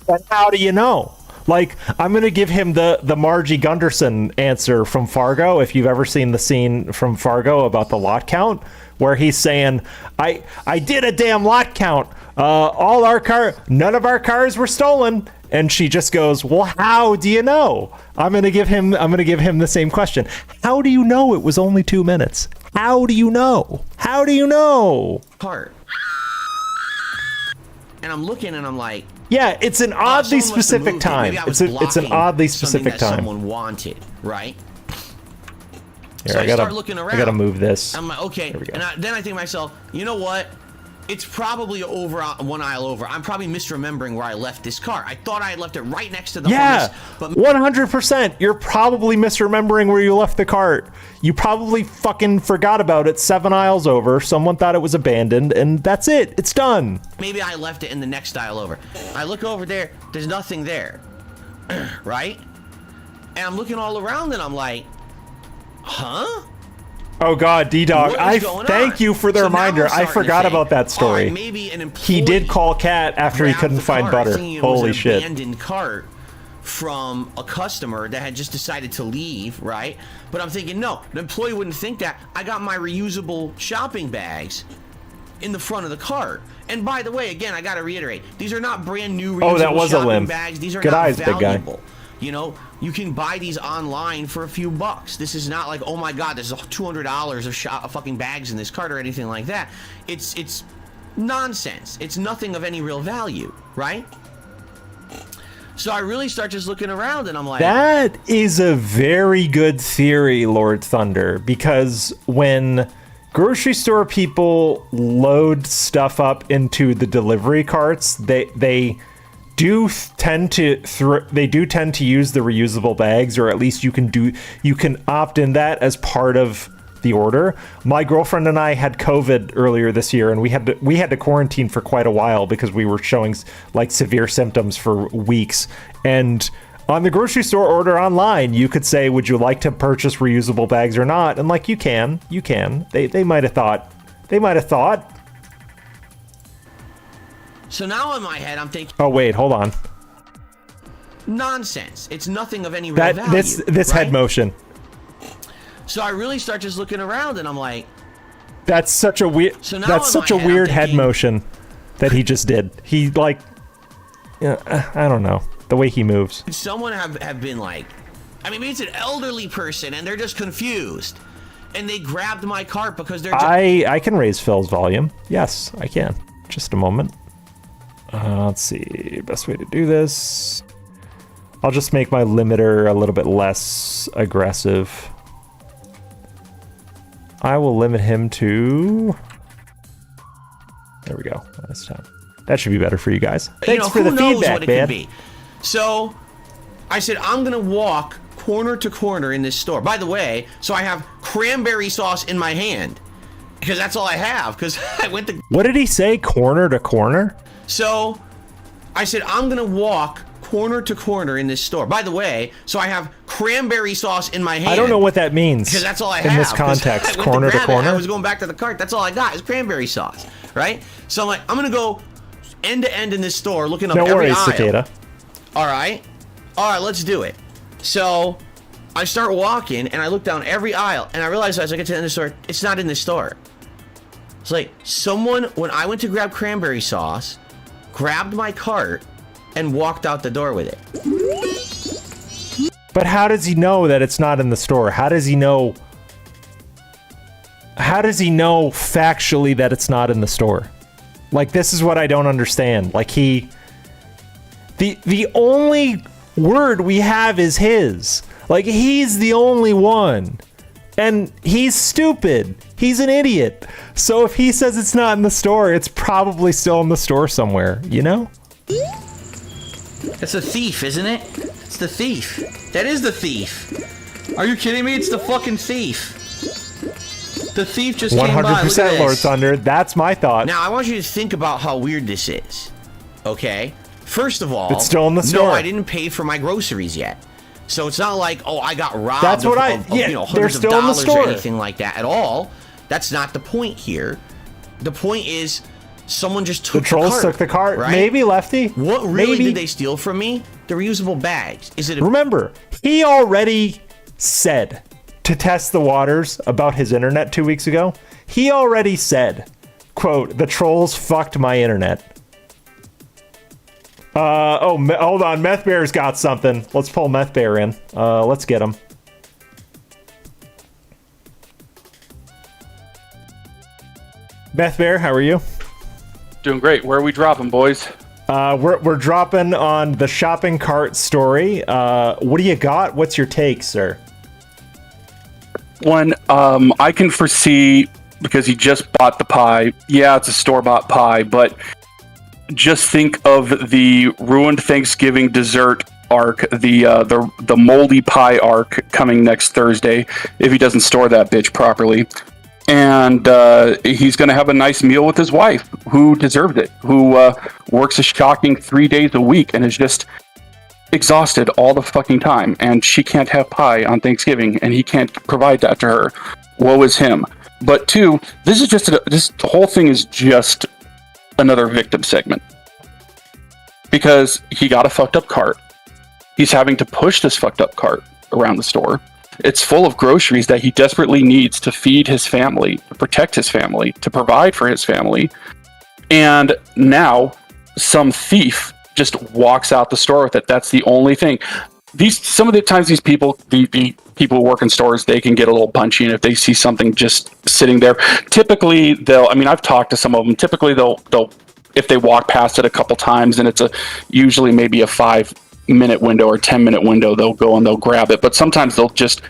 And how do you know? Like, I'm going to give him the Margie Gunderson answer from Fargo, if you've ever seen the scene from Fargo about the lot count, where he's saying, I did a damn lot count. None of our cars were stolen. And she just goes, well, how do you know? I'm going to give him the same question. How do you know it was only 2 minutes? How do you know? How do you know? Cart. And I'm looking and I'm like, yeah, it's an oddly specific time. It's an oddly specific time. Someone wanted, right? Here, so I start looking around. I gotta move this. I'm like, okay. And then I think to myself, you know what? It's probably over one aisle over. I'm probably misremembering where I left this car. I thought I had left it right next to the hummus, but 100%. You're probably misremembering where you left the cart. You probably fucking forgot about it 7 aisles over. Someone thought it was abandoned, and that's it. It's done. Maybe I left it in the next aisle over. I look over there. There's nothing there, right? And I'm looking all around, and I'm like, huh? Oh God, D-Dog, I thank you for the reminder. I forgot about that story. Right, maybe an employee he did call Kat after he couldn't find butter. Holy shit. An abandoned cart from a customer that had just decided to leave, right? But I'm thinking, no, the employee wouldn't think that. I got my reusable shopping bags in the front of the cart. And by the way, again, I got to reiterate, these are not brand new reusable shopping bags. These are Good not eyes, valuable. Big guy. You know, you can buy these online for a few bucks. This is not like, oh my God, there's $200 of fucking bags in this cart or anything like that. It's nonsense. It's nothing of any real value, right? So I really start just looking around and I'm like... That is a very good theory, Lord Thunder, because when grocery store people load stuff up into the delivery carts, they do tend to use the reusable bags, or at least you can opt in that as part of the order. My girlfriend and I had COVID earlier this year, and we had to quarantine for quite a while because we were showing like severe symptoms for weeks. And On the grocery store order online, you could say, would you like to purchase reusable bags or not? And like, you can. They might have thought. So now in my head, I'm thinking, Oh, wait, hold on. nonsense. It's nothing of any real value. This right? head motion. So I really start just looking around, and I'm like, That's such a weird. So now that's in such my a head, I'm weird head thinking- motion that he just did. He like, I don't know the way he moves. could someone have been like, I mean, maybe it's an elderly person, and they're just confused, and they grabbed my cart because they're just... I can raise Phil's volume. Yes, I can. Just a moment. Let's see. Best way to do this. I'll just make my limiter a little bit less aggressive. I will limit him to... There we go. Last time. That should be better for you guys. Thanks for the who knows feedback, what it man. could be. So I said, I'm going to walk corner to corner in this store. By the way, so I have cranberry sauce in my hand because that's all I have because I went to... What did he say? Corner to corner? So I said, I'm going to walk corner to corner in this store. By the way, so I have cranberry sauce in my hand. I don't know what that means. Because that's all I in have. this context. I went Corner to grab it, corner. I was going back to the cart. That's all I got is cranberry sauce, right? So I'm like, I'm going to go end to end in this store looking up No every worries, aisle. Cicada. All right, let's do it. So I start walking and I look down every aisle and I realize as I get to the end of the store, it's not in the store. It's like someone, when I went to grab cranberry sauce, grabbed my cart and walked out the door with it. But how does he know that it's not in the store? How does he know factually that it's not in the store? Like, this is what I don't understand. Like, the only word we have is his. Like, he's the only one. And he's stupid. He's an idiot. So if he says it's not in the store, it's probably still in the store somewhere, you know? That's a thief, isn't it? It's the thief. That is the thief. Are you kidding me? It's the fucking thief. The thief just came by. Look at 100% Lord this. Thunder. That's my thought. Now, I want you to think about how weird this is. Okay? First of all, It's still in the store. No, I didn't pay for my groceries yet. So it's not like, oh, I got robbed That's what of they're hundreds of still in the dollars store. or anything like that at all. That's not the point here. The point is someone just took The trolls cart, took the cart. right? Maybe, Lefty. What really Maybe. did they steal from me? The reusable bags. Is it a Remember, he already said to test the waters about his internet 2 weeks ago. He already said, quote, the trolls fucked my internet. Hold on. Meth Bear's got something. Let's pull Meth Bear in. Let's get him. Meth Bear, how are you? Doing great. Where are we dropping, boys? We're dropping on the shopping cart story. What do you got? What's your take, sir? One, I can foresee, because he just bought the pie. Yeah, it's a store-bought pie, but just think of the ruined Thanksgiving dessert arc, the moldy pie arc coming next Thursday if he doesn't store that bitch properly. And he's going to have a nice meal with his wife, who deserved it, who works a shocking 3 days a week and is just exhausted all the fucking time. And she can't have pie on Thanksgiving, and he can't provide that to her. Woe is him. But two, this is just this whole thing is just another victim segment, because he got a fucked up cart. He's having to push this fucked up cart around the store. It's full of groceries that he desperately needs to feed his family, to protect his family, to provide for his family. And now some thief just walks out the store with it. That's the only thing. Some of the times these people, the people who work in stores, they can get a little punchy, and if they see something just sitting there, typically I've talked to some of them, typically they'll if they walk past it a couple times and it's usually maybe a 5-minute window or 10-minute window, they'll go and they'll grab it. But sometimes they'll just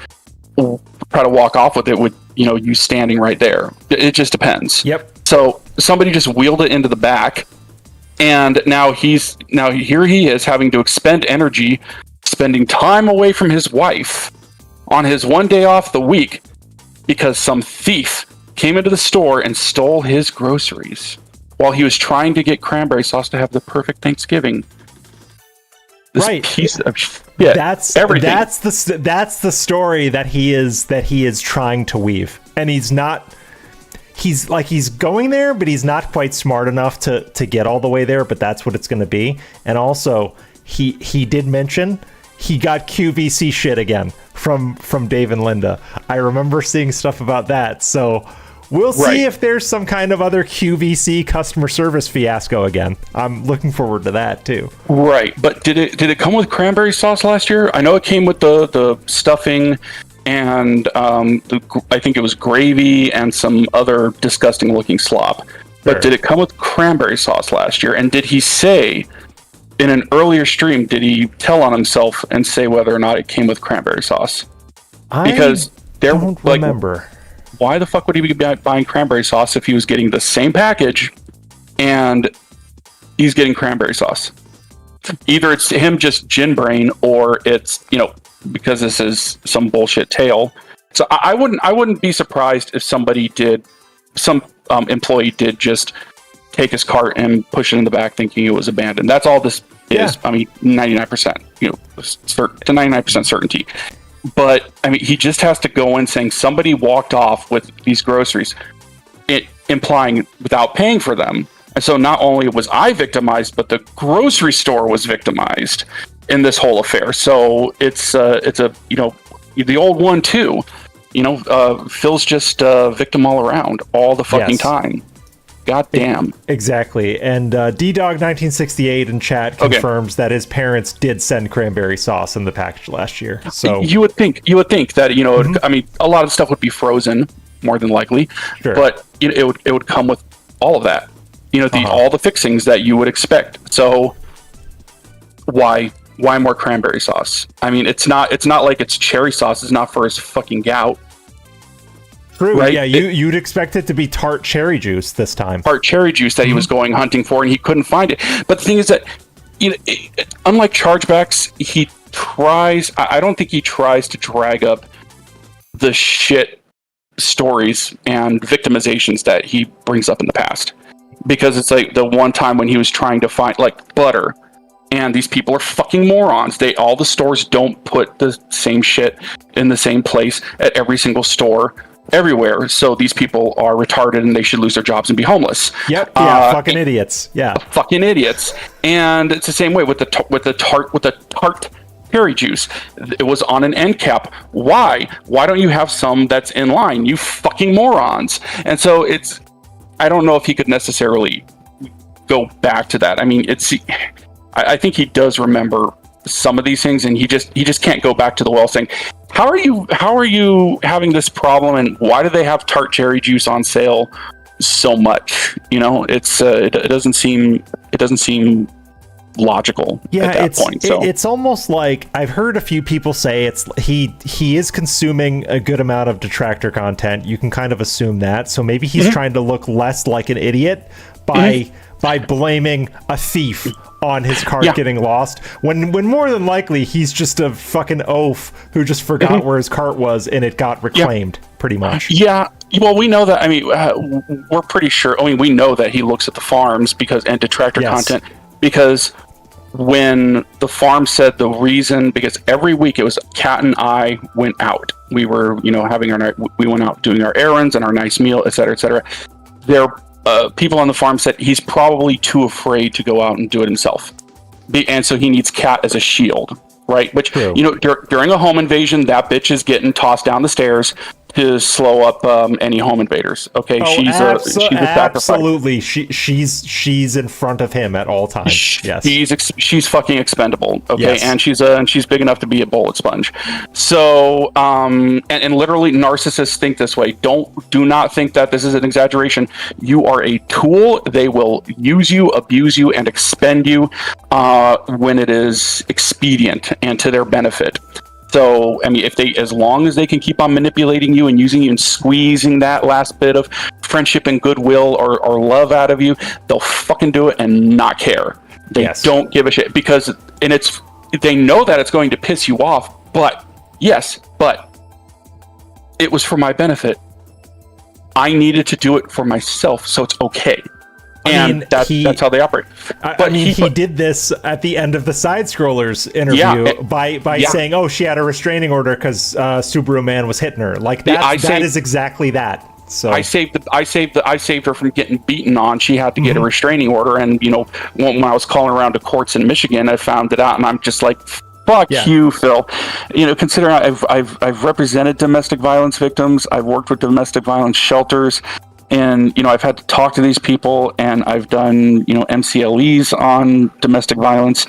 try to walk off with it with, you standing right there. It just depends. Yep. So somebody just wheeled it into the back, and now here he is having to expend energy, spending time away from his wife on his 1 day off the week because some thief came into the store and stole his groceries while he was trying to get cranberry sauce to have the perfect Thanksgiving. This right. piece of yeah, that's everything. That's the story that he is trying to weave, and he's not. He's going there, but he's not quite smart enough to get all the way there. But that's what it's going to be. And also, he did mention he got QVC shit again from Dave and Linda. I remember seeing stuff about that. So we'll see if there's some kind of other QVC customer service fiasco again. I'm looking forward to that too. Right, but did it come with cranberry sauce last year? I know it came with the stuffing and I think it was gravy and some other disgusting looking slop. But did it come with cranberry sauce last year? And did he say in an earlier stream, did he tell on himself and say whether or not it came with cranberry sauce? Because I don't remember. Why the fuck would he be buying cranberry sauce if he was getting the same package and he's getting cranberry sauce? Either it's him just gin brain, or it's, because this is some bullshit tale. So I wouldn't be surprised if some employee did just take his cart and push it in the back thinking it was abandoned. That's all this is. I mean, 99%, to 99% certainty. But I mean, he just has to go in saying somebody walked off with these groceries, implying without paying for them. And so not only was I victimized, but the grocery store was victimized in this whole affair. So it's the old one too. Phil's just victim all around, all the fucking time. God damn. Exactly. And DDog1968 in chat confirms that his parents did send cranberry sauce in the package last year. So you would think that I mean, a lot of stuff would be frozen more than likely, but it would come with all of that. All the fixings that you would expect. So why more cranberry sauce? I mean, it's not like it's cherry sauce. It's not for his fucking gout. True. Right? Yeah, you'd expect it to be tart cherry juice this time. Tart cherry juice that he was going hunting for, and he couldn't find it. But the thing is that, unlike chargebacks, he tries. I don't think he tries to drag up the shit stories and victimizations that he brings up in the past, because it's like the one time when he was trying to find like butter, and these people are fucking morons. All the stores don't put the same shit in the same place at every single store everywhere, so these people are retarded and they should lose their jobs and be homeless. Yep. Yeah. Fucking idiots. Yeah. Fucking idiots. And it's the same way with the tart cherry juice. It was on an end cap. Why don't you have some that's in line, you fucking morons? And so I don't know if he could necessarily go back to that. I mean, I think he does remember some of these things, and he just can't go back to the well saying, how are you having this problem, and why do they have tart cherry juice on sale so much? It doesn't seem logical at that point. So it's almost like I've heard a few people say he is consuming a good amount of detractor content. You can kind of assume that. So maybe he's trying to look less like an idiot by blaming a thief on his cart getting lost, when more than likely he's just a fucking oaf who just forgot where his cart was and it got reclaimed, pretty much. Yeah. Well, we know that. I mean, we're pretty sure. I mean, we know that he looks at the farms and detractor content, because when the farm said the reason, because every week it was Kat and I went out. We were, we went out doing our errands and our nice meal, et cetera, et cetera. People on the farm said he's probably too afraid to go out and do it himself, and so he needs Kat as a shield, right? Which during a home invasion, that bitch is getting tossed down the stairs to slow up any home invaders. Okay, she's a sacrifice. Absolutely, she's in front of him at all times. Yes, she's fucking expendable. Okay, and she's big enough to be a bullet sponge. So and literally narcissists think this way. Do not think that this is an exaggeration. You are a tool. They will use you, abuse you, and expend you when it is expedient and to their benefit. So, I mean, as long as they can keep on manipulating you and using you and squeezing that last bit of friendship and goodwill or love out of you, they'll fucking do it and not care. They don't give a shit, because they know that it's going to piss you off, but it was for my benefit. I needed to do it for myself, so it's okay. And that's how they operate. But he did this at the end of the Side Scrollers interview by saying, "Oh, she had a restraining order because Subaru Man was hitting her." Like that. That is exactly that. So I saved her from getting beaten on. She had to get a restraining order, and when I was calling around to courts in Michigan, I found it out, and I'm just like, "Fuck you, Phil." Considering I've represented domestic violence victims, I've worked with domestic violence shelters, and I've had to talk to these people, and I've done MCLEs on domestic violence,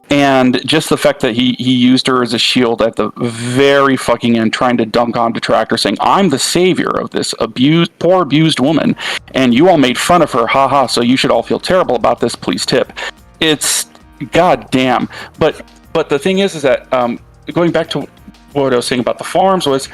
and just the fact that he used her as a shield at the very fucking end, trying to dunk on Detractor, saying, "I'm the savior of this poor abused woman, and you all made fun of her, haha, so you should all feel terrible about this, please tip." It's goddamn. But the thing is that going back to what I was saying about the farms, was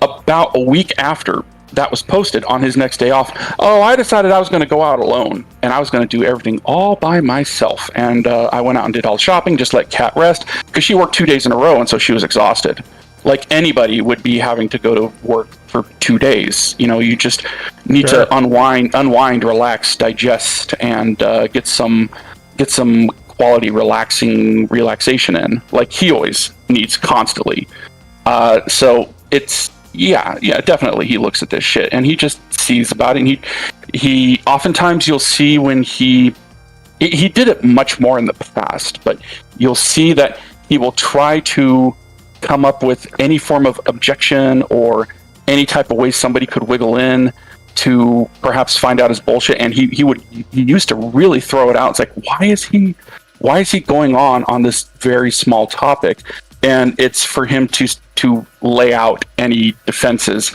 about a week after that was posted, on his next day off, I decided I was going to go out alone, and I was going to do everything all by myself. And I went out and did all the shopping, just let Kat rest, because she worked 2 days in a row, and so she was exhausted. Like anybody would be having to go to work for 2 days. You just need to unwind, relax, digest, and get some quality relaxation in, like he always needs constantly. So it's definitely he looks at this shit and he just sees about it. And he oftentimes, you'll see when he did it much more in the past, but you'll see that he will try to come up with any form of objection or any type of way somebody could wiggle in to perhaps find out his bullshit. And he used to really throw it out. It's like, why is he going on this very small topic? And it's for him to lay out any defenses,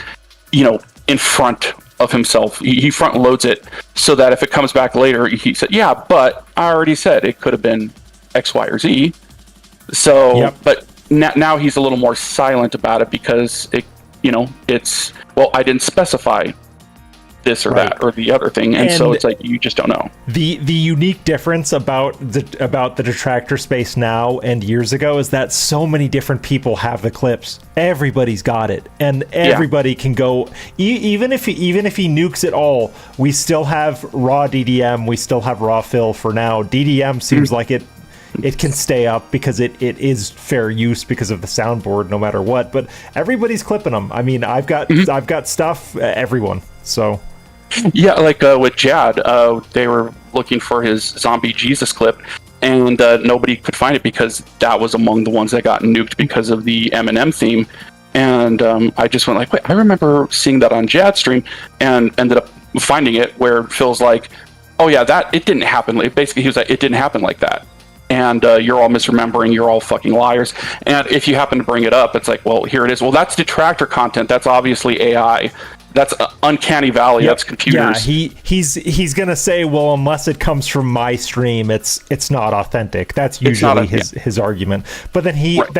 in front of himself. He front loads it so that if it comes back later, he said, "Yeah, but I already said it could have been X, Y, or Z." So, but now he's a little more silent about it because it's, well, I didn't specify this or that or the other thing, and so it's like you just don't know. The unique difference about the Detractor space now and years ago is that so many different people have the clips. Everybody's got it, and everybody can go. Even if he nukes it all, we still have raw DDM. We still have raw fill for now. DDM seems like it can stay up because it is fair use because of the soundboard, no matter what. But everybody's clipping them. I mean, I've got stuff. Everyone. So. Yeah, like with Jad, they were looking for his Zombie Jesus clip, and nobody could find it because that was among the ones that got nuked because of the Eminem theme. And I just went like, wait, I remember seeing that on Jad's stream, and ended up finding it where Phil's like, oh yeah, it didn't happen. Basically, he was like, it didn't happen like that. And you're all misremembering, you're all fucking liars. And if you happen to bring it up, it's like, well, here it is. Well, that's Detractor content. That's obviously AI. That's Uncanny Valley. That's computers. Yeah, he's gonna say, well, unless it comes from my stream, it's not authentic. That's usually his argument. But then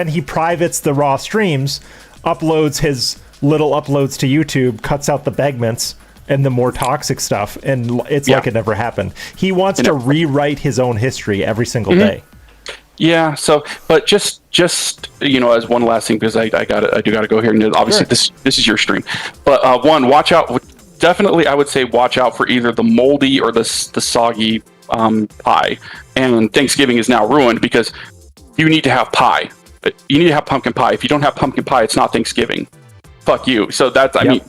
he privates the raw streams, uploads his little uploads to YouTube, cuts out the begments and the more toxic stuff, and it's like it never happened. He wants to rewrite his own history every single day. Yeah. So, but just as one last thing, because I do gotta go here, and obviously this is your stream. But one, watch out. Definitely, I would say watch out for either the moldy or the soggy pie. And Thanksgiving is now ruined because you need to have pie. You need to have pumpkin pie. If you don't have pumpkin pie, it's not Thanksgiving. Fuck you. So that's I mean,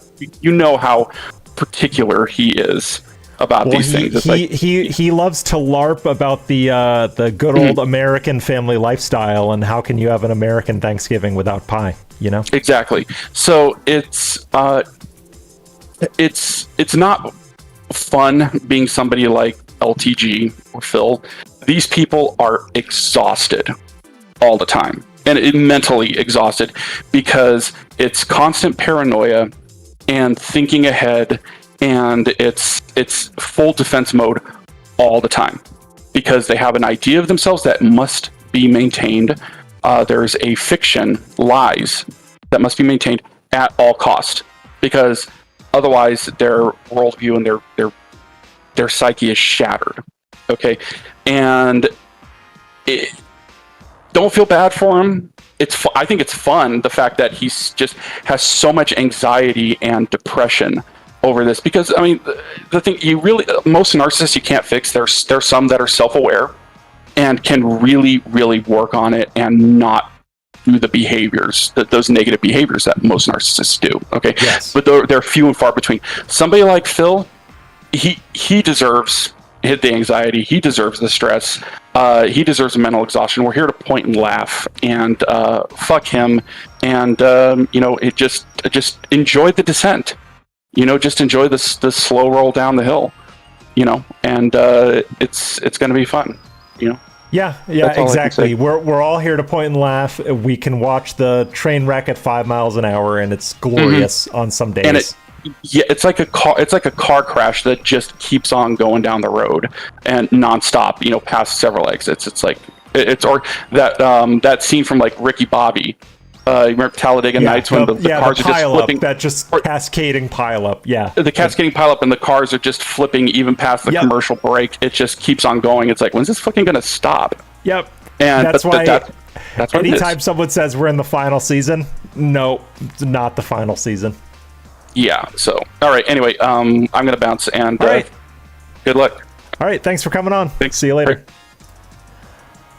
how particular he is about these things. He loves to LARP about the good old American family lifestyle, and how can you have an American Thanksgiving without pie? Exactly. So it's not fun being somebody like LTG or Phil. These people are exhausted all the time, and mentally exhausted, because it's constant paranoia and thinking ahead. And it's full defense mode all the time because they have an idea of themselves that must be maintained. There's a fiction, lies, that must be maintained at all cost, because otherwise their worldview and their psyche is shattered. Okay, and don't feel bad for him. I think it's fun, the fact that he's just has so much anxiety and depression over this, because I mean, the thing you really, most narcissists you can't fix. There's some that are self-aware and can really work on it and not do the behaviors, those negative behaviors that most narcissists do. Okay, yes, but they're few and far between. Somebody like Phil, he deserves the anxiety, he deserves the stress, he deserves the mental exhaustion. We're here to point and laugh, and fuck him, and it just enjoy the descent. Just enjoy the slow roll down the hill, and it's going to be fun, Yeah, exactly. We're all here to point and laugh. We can watch the train wreck at 5 miles an hour, and it's glorious on some days. And it's like a car crash that just keeps on going down the road and nonstop, past several exits. It's like or that scene from like Ricky Bobby. You remember Talladega Nights when the cars are just flipping? That just cascading pile up, yeah. The cascading pile up and the cars are just flipping even past the commercial break. It just keeps on going. It's like, when's this fucking going to stop? Yep. And that's why that's what anytime someone says we're in the final season, no, it's not the final season. Yeah, so, all right, anyway, I'm going to bounce, and good luck. All right, thanks for coming on. Thanks. See you later. Bye.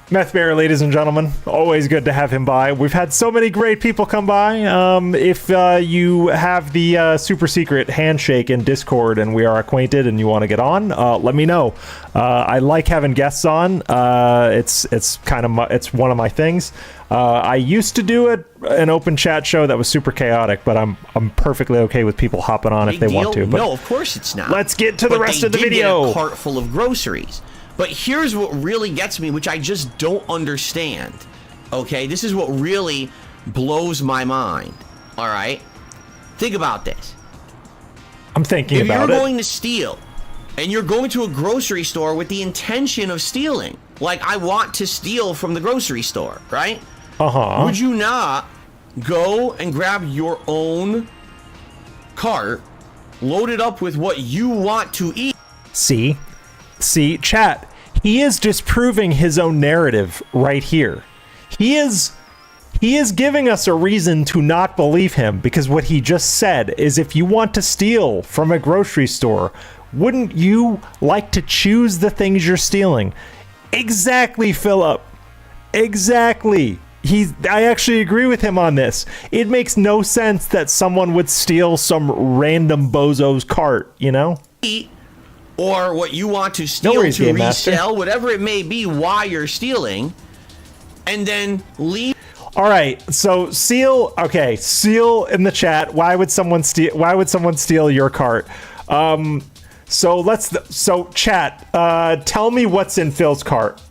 Meth Bear, ladies and gentlemen, always good to have him by. We've had so many great people come by. If you have the super secret handshake in Discord and we are acquainted and you want to get on, let me know. I like having guests on. It's kind of it's one of my things. I used to do an open chat show that was super chaotic, but I'm perfectly okay with people hopping on if they want to. But no, of course it's not. Let's get to the rest of the video. Get a cart full of groceries. But here's what really gets me, which I just don't understand. Okay, this is what really blows my mind. All right, think about this. I'm thinking about it. If you're going to steal, and you're going to a grocery store with the intention of stealing, like I want to steal from the grocery store, right? Would you not go and grab your own cart, load it up with what you want to eat? See, chat, he is disproving his own narrative right here. He is giving us a reason to not believe him, because what he just said is, if you want to steal from a grocery store, wouldn't you like to choose the things you're stealing? Exactly, Philip. Exactly. I actually agree with him on this. It makes no sense that someone would steal some random bozo's cart, Eat. Or what you want to steal to resell, whatever it may be, while you're stealing, and then leave. All right, so Seal in the chat. Why would someone steal your cart? So chat, tell me what's in Phil's cart.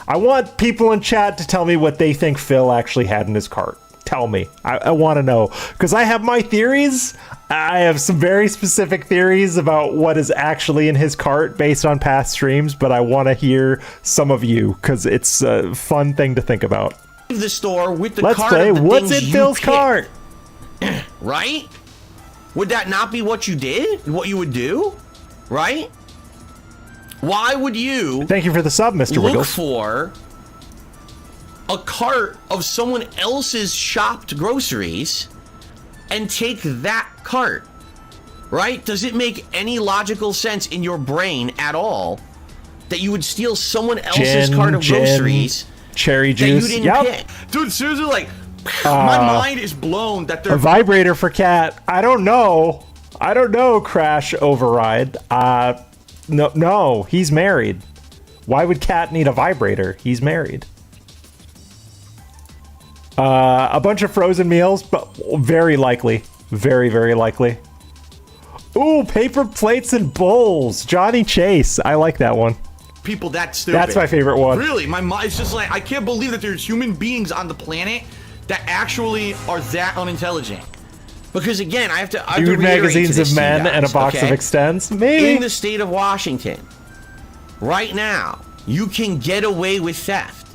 I want people in chat to tell me what they think Phil actually had in his cart. Tell me. I want to know, because I have my theories. I have some very specific theories about what is actually in his cart based on past streams, but I want to hear some of you, because it's a fun thing to think about. The store with the Let's cart play of the what's things in you Phil's pick. cart. Right? Would that not be what you did? What you would do? Right? Why would you Thank you for the sub, Mr. look Wiggles. for a cart of someone else's shopped groceries and take that cart? Right? Does it make any logical sense in your brain at all that you would steal someone else's cart of groceries, cherry juice, that you didn't pick? Dude, seriously, like, my mind is blown that they're a vibrator for Cat. I don't know, Crash Override. No, he's married. Why would Cat need a vibrator? He's married. A bunch of frozen meals, but very likely. Very, very likely. Ooh, paper plates and bowls. Johnny Chase. I like that one. People that stupid. That's my favorite one. Really, my mind is just like, I can't believe that there's human beings on the planet that actually are that unintelligent. Because again, I have to Dude reiterate magazines to this of to you men guys, and a box of extends. Maybe. In the state of Washington, right now, you can get away with theft.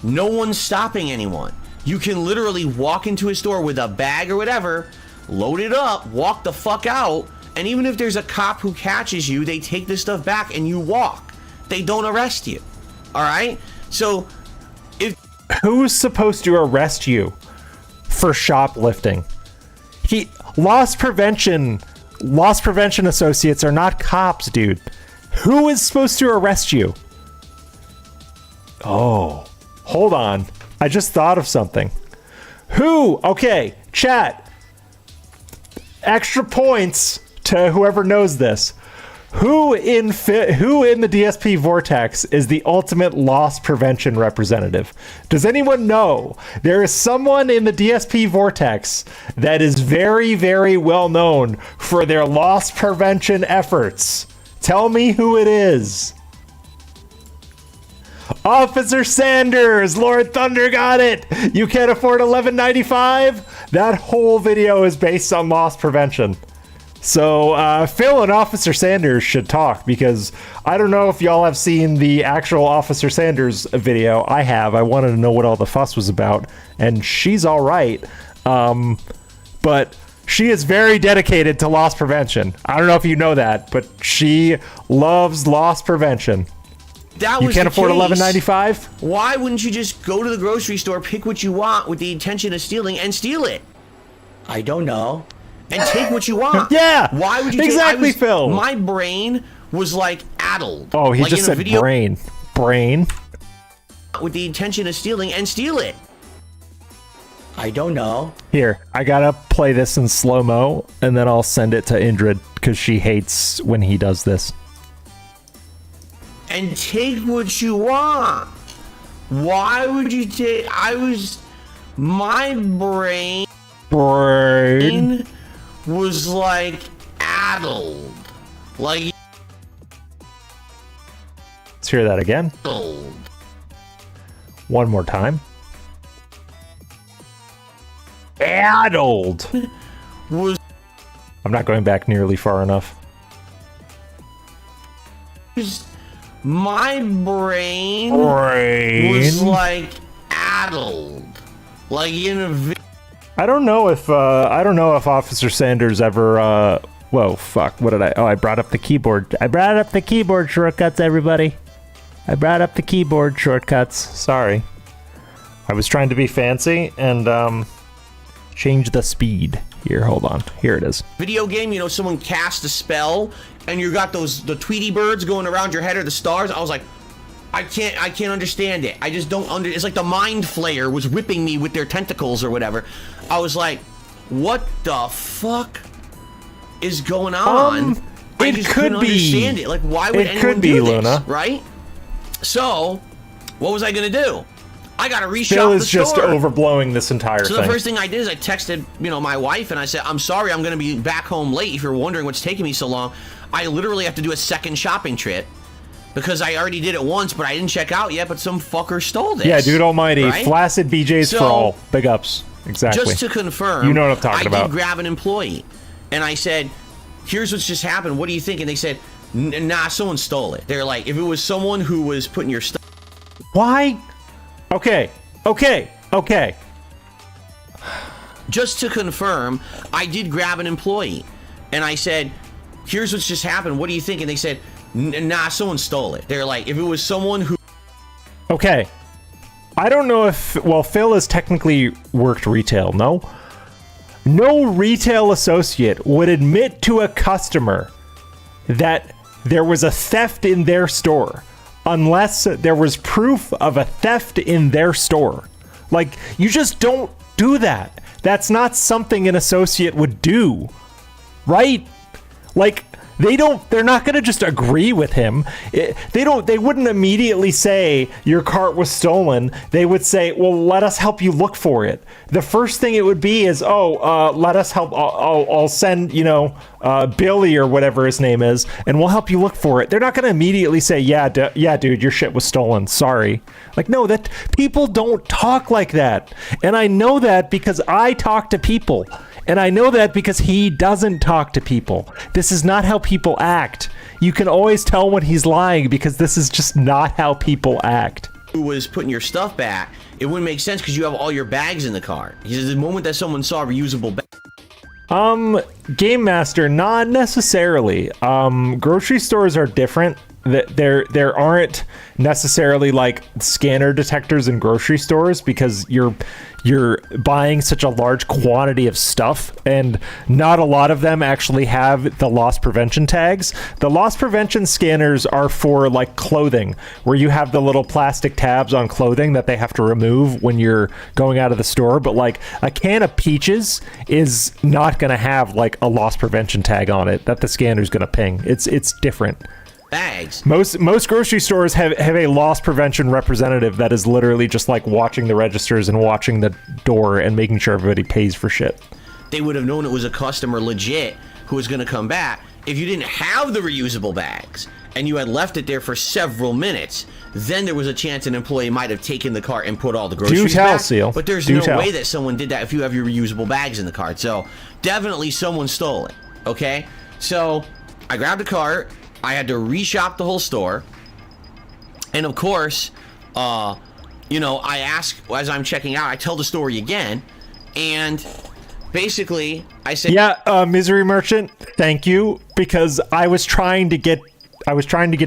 No one's stopping anyone. You can literally walk into a store with a bag or whatever, load it up, walk the fuck out, and even if there's a cop who catches you, they take the stuff back and you walk. They don't arrest you. All right? So, who's supposed to arrest you for shoplifting? Loss prevention loss prevention associates are not cops, dude. Who is supposed to arrest you? Oh, hold on. I just thought of something. Who? Okay, chat. Extra points to whoever knows this. Who in the DSP Vortex is the ultimate loss prevention representative? Does anyone know? There is someone in the DSP Vortex that is very, very well known for their loss prevention efforts. Tell me who it is. Officer Sanders! Lord Thunder got it! You can't afford $11.95? That whole video is based on loss prevention. So, Phil and Officer Sanders should talk, because I don't know if y'all have seen the actual Officer Sanders video. I have. I wanted to know what all the fuss was about, and she's all right. But she is very dedicated to loss prevention. I don't know if you know that, but she loves loss prevention. That you was can't the afford case. $11.95? Why wouldn't you just go to the grocery store, pick what you want with the intention of stealing, and steal it? I don't know. And take what you want. Yeah! Why would you exactly, Phil? My brain was like addled. Oh, he like just said brain. Brain. With the intention of stealing and steal it. I don't know. Here, I gotta play this in slow-mo, and then I'll send it to Indrid, because she hates when he does this. And take what you want. Why would you take... My brain was like addled. Like... Let's hear that again. Addled. One more time. Addled. I'm not going back nearly far enough. My brain was like addled. Like in a... I don't know if Officer Sanders ever whoa, fuck, what did I brought up the keyboard. I brought up the keyboard shortcuts, everybody. I brought up the keyboard shortcuts. Sorry. I was trying to be fancy and change the speed. Here, hold on. Here it is. Video game, you know, someone cast a spell and you got the Tweety birds going around your head or the stars. I was like, I can't understand it. I just don't it's like the Mind Flayer was whipping me with their tentacles or whatever. I was like, what the fuck is going on? I just couldn't understand it. Like, why would anyone do this, Luna. right? So, what was I gonna do? I gotta reshop Phil the is just store. overblowing this entire thing. So the first thing I did is I texted, my wife, and I said, I'm sorry, I'm gonna be back home late. If you're wondering what's taking me so long, I literally have to do a second shopping trip because I already did it once, but I didn't check out yet, but some fucker stole this. Yeah, dude almighty. Right? Flaccid BJs for all. Big ups. Exactly. Just to confirm, you know what I'm talking about. I did grab an employee, and I said, here's what's just happened. What do you think? And they said, nah, someone stole it. They're like, if it was someone who was putting your stuff... Why? Okay. Just to confirm, I did grab an employee, and I said, here's what's just happened. What do you think? And they said, nah, someone stole it. They're like, if it was someone who... Okay. I don't know if... Well, Phil has technically worked retail, no? No retail associate would admit to a customer that there was a theft in their store unless there was proof of a theft in their store. Like, you just don't do that. That's not something an associate would do. Right? Like, they're not going to just agree with him. They wouldn't immediately say your cart was stolen. They would say, well, let us help you look for it. The first thing it would be is, let us help. I'll send, Billy or whatever his name is, and we'll help you look for it. They're not going to immediately say, yeah, dude, your shit was stolen. Sorry. Like, no, that people don't talk like that. And I know that because I talk to people. And I know that because he doesn't talk to people. This is not how people act. You can always tell when he's lying because this is just not how people act. Who was putting your stuff back, it wouldn't make sense because you have all your bags in the car. He says the moment that someone saw a reusable bag... Game Master, not necessarily. Grocery stores are different. there aren't necessarily like scanner detectors in grocery stores because you're buying such a large quantity of stuff, and not a lot of them actually have the loss prevention tags. The loss prevention scanners are for like clothing, where you have the little plastic tabs on clothing that they have to remove when you're going out of the store. But like a can of peaches is not going to have like a loss prevention tag on it that the scanner's going to ping. It's different. Bags. Most grocery stores have a loss prevention representative that is literally just like watching the registers and watching the door and making sure everybody pays for shit. They would have known it was a customer legit who was going to come back if you didn't have the reusable bags and you had left it there for several minutes. Then there was a chance an employee might have taken the cart and put all the groceries back. Seal. But there's no way that someone did that if you have your reusable bags in the cart. So definitely someone stole it. Okay? So I grabbed a cart. I had to reshop the whole store. And of course, I ask as I'm checking out, I tell the story again. And basically, I said... Yeah, Misery Merchant, thank you. Because I was trying to get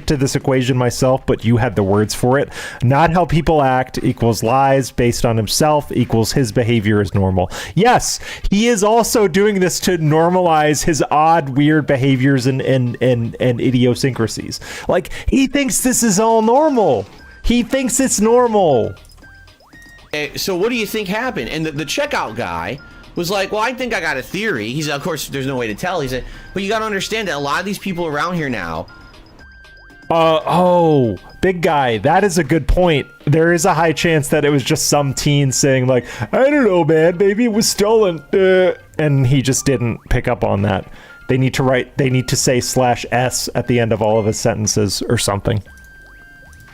to this equation myself, but you had the words for it. Not how people act equals lies based on himself equals his behavior is normal. Yes, he is also doing this to normalize his odd, weird behaviors and idiosyncrasies. Like, he thinks this is all normal. He thinks it's normal. So what do you think happened? And the checkout guy was like, well, I think I got a theory. He's, of course, there's no way to tell. He said, but you got to understand that a lot of these people around here now, big guy, that is a good point. There is a high chance that it was just some teen saying like, I don't know, man, maybe it was stolen, and he just didn't pick up on that. They need to say /s at the end of all of his sentences or something.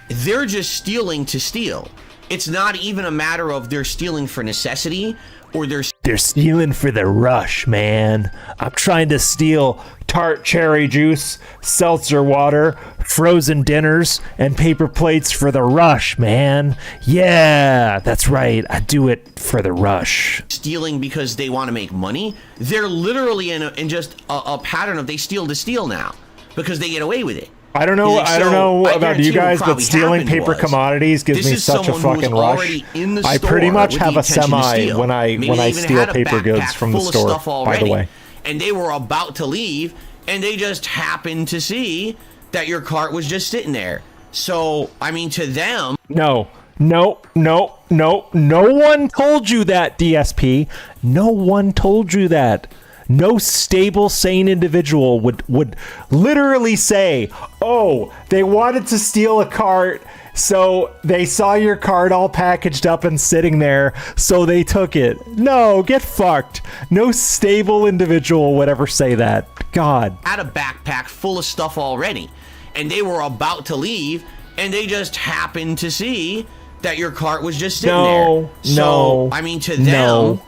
They're just stealing to steal. It's not even a matter of they're stealing for necessity or they're stealing for the rush, man. I'm trying to steal tart cherry juice, seltzer water, frozen dinners, and paper plates for the rush, man. Yeah, that's right. I do it for the rush. Stealing because they want to make money. They're literally in just a pattern of they steal to steal now because they get away with it. I don't know about you guys, but stealing paper commodities gives me such a fucking rush. I pretty much have a semi when I steal paper goods from the store, by the way. And they were about to leave, and they just happened to see that your cart was just sitting there. So, I mean, to them... No one told you that, DSP. No one told you that. No stable, sane individual would literally say, oh, they wanted to steal a cart, so they saw your cart all packaged up and sitting there, so they took it. No, get fucked. No stable individual would ever say that. God. Had a backpack full of stuff already, and they were about to leave, and they just happened to see that your cart was just sitting there. So, I mean, to them...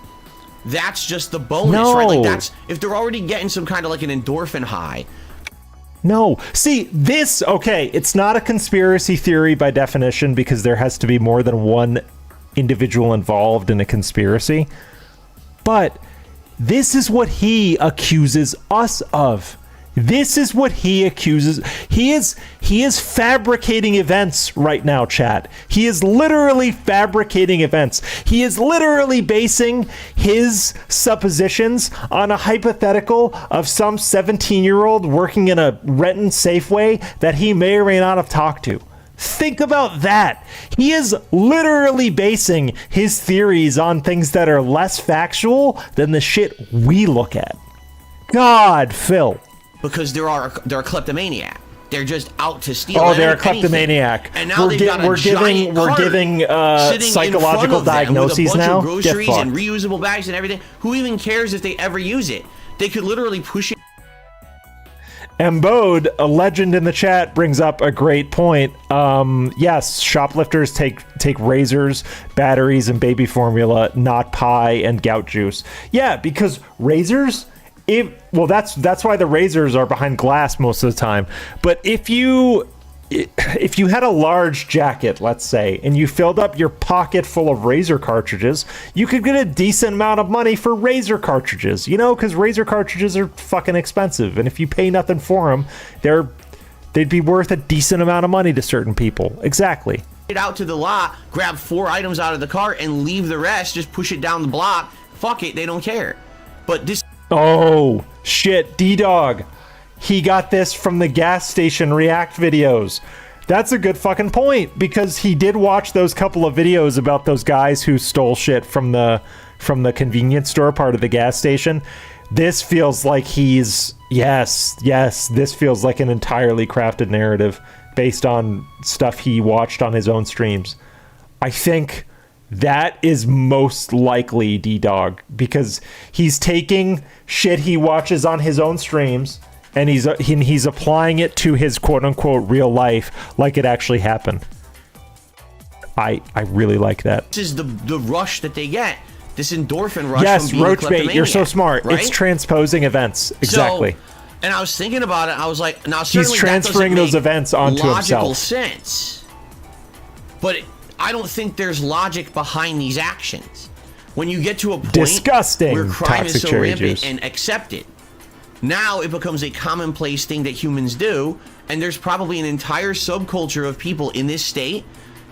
That's just the bonus, right? Like, that's if they're already getting some kind of like an endorphin high. No. See, this, okay, it's not a conspiracy theory by definition because there has to be more than one individual involved in a conspiracy. But this is what he accuses us of. This is what he accuses. He is fabricating events right now, chat. He is literally fabricating events. He is literally basing his suppositions on a hypothetical of some 17-year-old working in a Renton Safeway that he may or may not have talked to. Think about that. He is literally basing his theories on things that are less factual than the shit we look at. God, Phil. Because they're a kleptomaniac. They're just out to steal. Oh, they're a kleptomaniac. And now they've got a giant cart giving psychological diagnoses now. With a bunch of groceries and reusable bags and everything. Who even cares if they ever use it? They could literally push it. Embode, a legend in the chat, brings up a great point. Yes, shoplifters take razors, batteries, and baby formula, not pie and gout juice. Yeah, because razors. That's why the razors are behind glass most of the time. But if you had a large jacket, let's say, and you filled up your pocket full of razor cartridges, you could get a decent amount of money for razor cartridges, because razor cartridges are fucking expensive. And if you pay nothing for them, They'd be worth a decent amount of money to certain people. Exactly. It out to the lot, grab 4 items out of the cart, and leave the rest. Just push it down the block. Fuck it, they don't care. But this. Oh shit, D-Dog. He got this from the gas station React videos. That's a good fucking point, because he did watch those couple of videos about those guys who stole shit from the convenience store part of the gas station. This feels like he's this feels like an entirely crafted narrative based on stuff he watched on his own streams. I think that is most likely D-Dog, because he's taking shit he watches on his own streams and he's applying it to his quote-unquote real life like it actually happened. I really like that. This is the rush that they get. This endorphin rush. Yes, from being Roach Bait, you're so smart. Right? It's transposing events. Exactly. So, and I was thinking about it. I was like, now he's transferring those events onto logical himself. Sense. But I don't think there's logic behind these actions. When you get to a point disgusting where crime is toxic so cherry rampant juice and accepted, now it becomes a commonplace thing that humans do, and there's probably an entire subculture of people in this state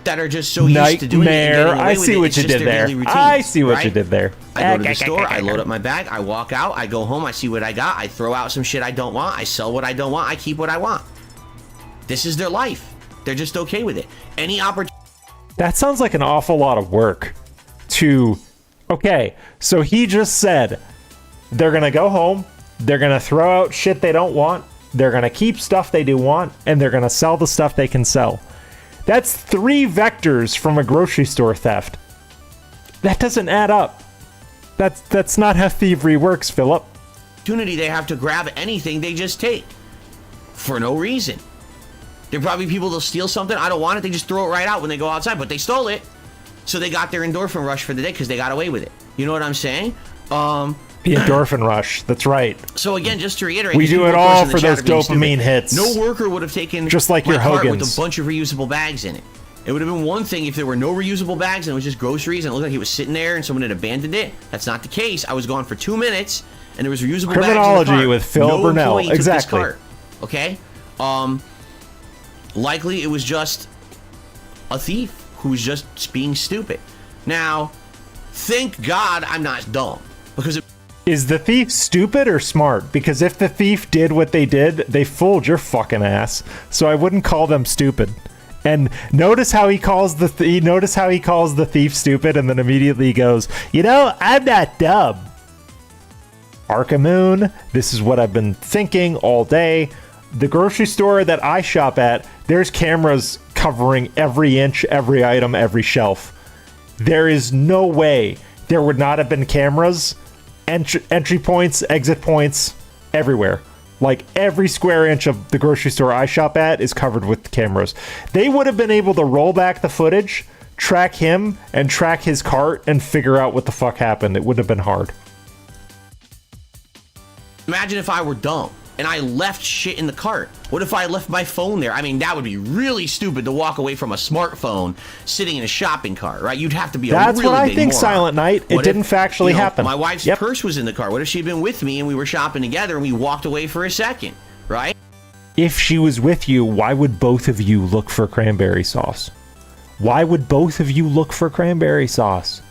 that are just so used to doing it and getting away I with see it. what It's you just did their there. daily routine, I see what right? you did there. I go to the store, I load up my bag, I walk out, I go home, I see what I got, I throw out some shit I don't want, I sell what I don't want, I keep what I want. This is their life. They're just okay with it. Any opportunity. That sounds like an awful lot of work to... Okay, so he just said they're going to go home, they're going to throw out shit they don't want, they're going to keep stuff they do want, and they're going to sell the stuff they can sell. That's 3 vectors from a grocery store theft. That doesn't add up. That's not how thievery works, Philip. Opportunity they have to grab anything they just take for no reason. There are probably people that'll steal something, I don't want it, they just throw it right out when they go outside, but they stole it. So they got their endorphin rush for the day because they got away with it. You know what I'm saying? The endorphin rush, that's right. So again, just to reiterate, we do it all for those dopamine stupid. hits. No worker would have taken just like my your cart Hogan's with a bunch of reusable bags in it. It would have been one thing if there were no reusable bags and it was just groceries and it looked like he was sitting there and someone had abandoned it. That's not the case. I was gone for 2 minutes and there was reusable criminology bags in the cart. with Phil no Burnell. employee took this Exactly. cart. Okay. Likely it was just a thief who's just being stupid. Now, thank God I'm not dumb because is the thief stupid or smart? Because if the thief did what they did, they fooled your fucking ass. So I wouldn't call them stupid. And notice how he calls the thief stupid, and then immediately goes, "You know, I'm not dumb." Arcamoon, this is what I've been thinking all day. The grocery store that I shop at, there's cameras covering every inch, every item, every shelf. There is no way there would not have been cameras, entry points, exit points, everywhere. Like every square inch of the grocery store I shop at is covered with cameras. They would have been able to roll back the footage, track him, and track his cart, and figure out what the fuck happened. It wouldn't have been hard. Imagine if I were dumb and I left shit in the cart. What if I left my phone there? I mean, that would be really stupid to walk away from a smartphone sitting in a shopping cart, right? You'd have to be a That's really what I big think, moron. Silent Night. It didn't factually happen. My wife's purse was in the car. What if she'd been with me and we were shopping together and we walked away for a second, right? If she was with you, why would both of you look for cranberry sauce? Why would both of you look for cranberry sauce?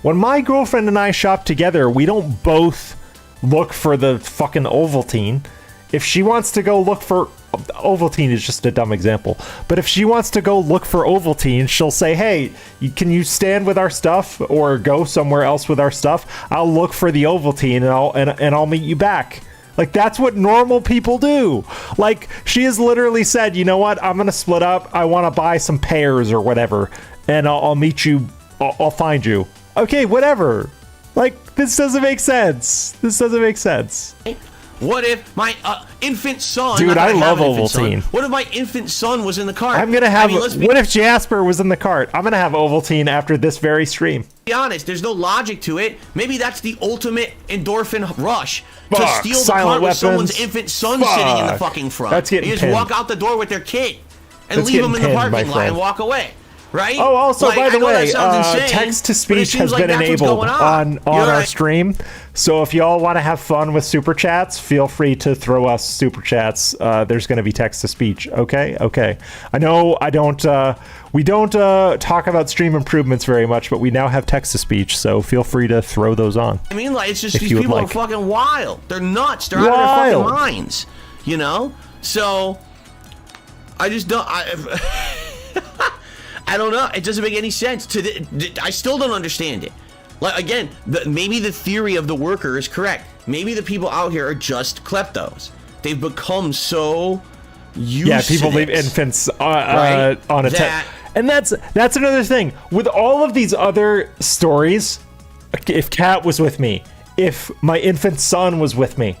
When my girlfriend and I shop together, we don't both look for the fucking Ovaltine. If she wants to go look for... Ovaltine is just a dumb example. But if she wants to go look for Ovaltine, she'll say, "Hey, can you stand with our stuff or go somewhere else with our stuff? I'll look for the Ovaltine and I'll meet you back." Like, that's what normal people do. Like, she has literally said, "You know what? I'm going to split up. I want to buy some pears or whatever. And I'll meet you. I'll find you." Okay, whatever. Like, this doesn't make sense. This doesn't make sense. What if my infant son... Dude, I love Ovaltine. What if my infant son was in the cart? I'm going to have... I mean, what if Jasper was in the cart? I'm going to have Ovaltine after this very stream. Be honest, there's no logic to it. Maybe that's the ultimate endorphin rush to steal the silent cart with weapons. someone's infant son sitting in the fucking front. That's getting You just pinned. walk out the door with their kid and That's leave them in the getting pinned, parking my lot friend. and walk away. right? Oh, also, Like, by the I know that way, sounds insane, text to but it speech seems has like been that's what's enabled going on You know our what I- stream. So if y'all want to have fun with super chats, feel free to throw us super chats. There's going to be text to speech. Okay. I know we don't talk about stream improvements very much, but we now have text to speech. So feel free to throw those on. I mean, like, it's just if these you would people like. are fucking wild. They're nuts. They're out of their fucking minds. You know? So, I just don't. I don't know. It doesn't make any sense. I still don't understand it. Like, again, maybe the theory of the worker is correct. Maybe the people out here are just kleptos. They've become so used Yeah, people to leave this, infants right? on a and that's another thing. With all of these other stories, if Kat was with me, if my infant son was with me,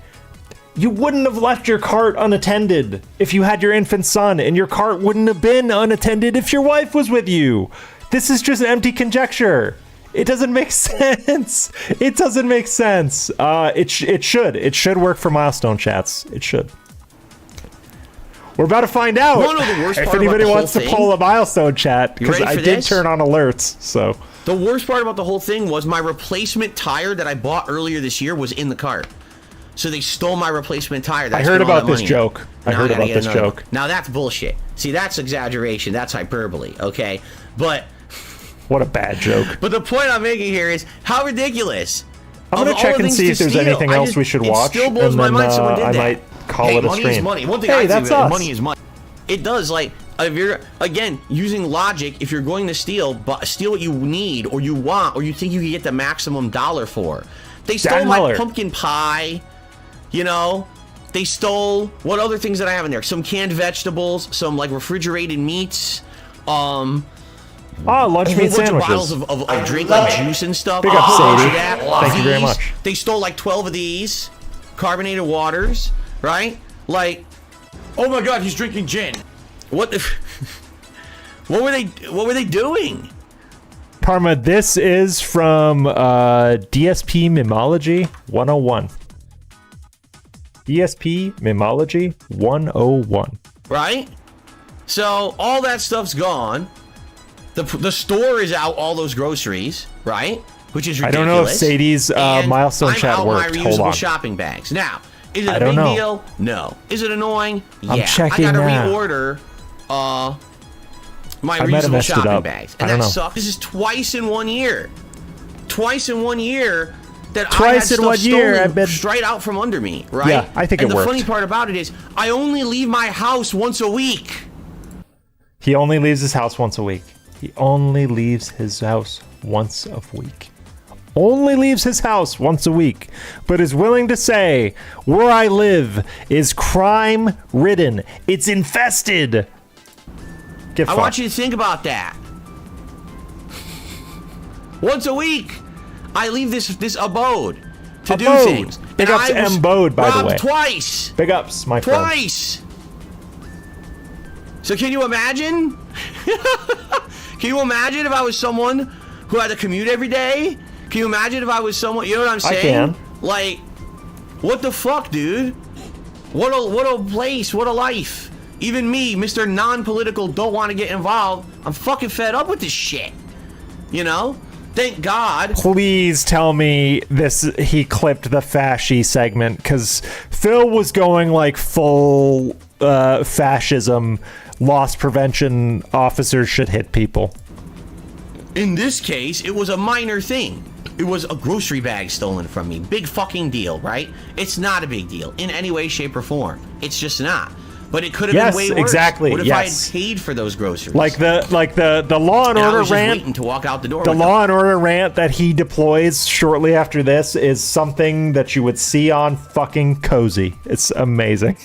you wouldn't have left your cart unattended if you had your infant son, and your cart wouldn't have been unattended if your wife was with you. This is just empty conjecture. It doesn't make sense. It doesn't make sense. It should work for milestone chats. It should. We're about to find out if anybody wants to pull a milestone chat, because I did turn on alerts. So the worst part about the whole thing was my replacement tire that I bought earlier this year was in the cart. So they stole my replacement tire. I heard about this joke. I heard about this joke. Now that's bullshit. See, that's exaggeration. That's hyperbole. Okay, but what a bad joke. But the point I'm making here is how ridiculous. I'm gonna check and see if there's anything else we should watch, It still blows my mind someone did I that. might call it a money stream. Is money. One thing Hey, I that's think us. money is money. It does, like, if you're, again, using logic, if you're going to steal what you need or you want or you think you can get the maximum dollar for. They stole my pumpkin pie, you know? They stole, what other things did I have in there? Some canned vegetables, some, like, refrigerated meats, lunch meat sandwiches. Bottles of drink, like juice and stuff. Big up, Sadie. Thank you very These, much. They stole like 12 of these carbonated waters, right? Like, oh my God, he's drinking gin. What the? What were they doing? Parma, this is from DSP Mimology 101. DSP Mimology 101. Right? So all that stuff's gone. The store is out all those groceries, right? Which is ridiculous. I don't know if Sadie's milestone chat worked. I'm out my Hold reusable on. shopping bags. Now, is it I a don't big know. deal? No. Is it annoying? I'm Yeah. checking I gotta now. reorder my I might have reusable messed it shopping up. bags. I And don't that know. sucks. This is twice in 1 year. Twice in 1 year that I had Twice in stuff 1 year, stolen I've been straight out from under me, right? Yeah, I think and it the worked. funny part about it is I only leave my house once a week. He only leaves his house once a week. He only leaves his house once a week. Only leaves his house once a week, but is willing to say, where I live is crime ridden. It's infested. Get I fucked. want you to think about that. Once a week, I leave this abode to do Abode. things. Big And ups to I was Mbode, by the robbed way. twice. Big ups, my friend. Twice. So can you imagine? Can you imagine if I was someone who had to commute every day? Can you imagine if I was someone? You know what I'm saying? I can. Like, what the fuck, dude? What a place. What a life. Even me, Mr. Non-political, don't want to get involved. I'm fucking fed up with this shit. You know? Thank God. Please tell me he clipped the fasci segment, because Phil was going like full fascism. Loss prevention officers should hit people. In this case, it was a minor thing. It was a grocery bag stolen from me. Big fucking deal, right? It's not a big deal in any way, shape, or form. It's just not. But it could have been way worse. Exactly. What if yes. I had paid for those groceries? Like the Law and I Order was just rant. waiting to walk out the door. The with Law and Order rant that he deploys shortly after this is something that you would see on fucking Cozy. It's amazing.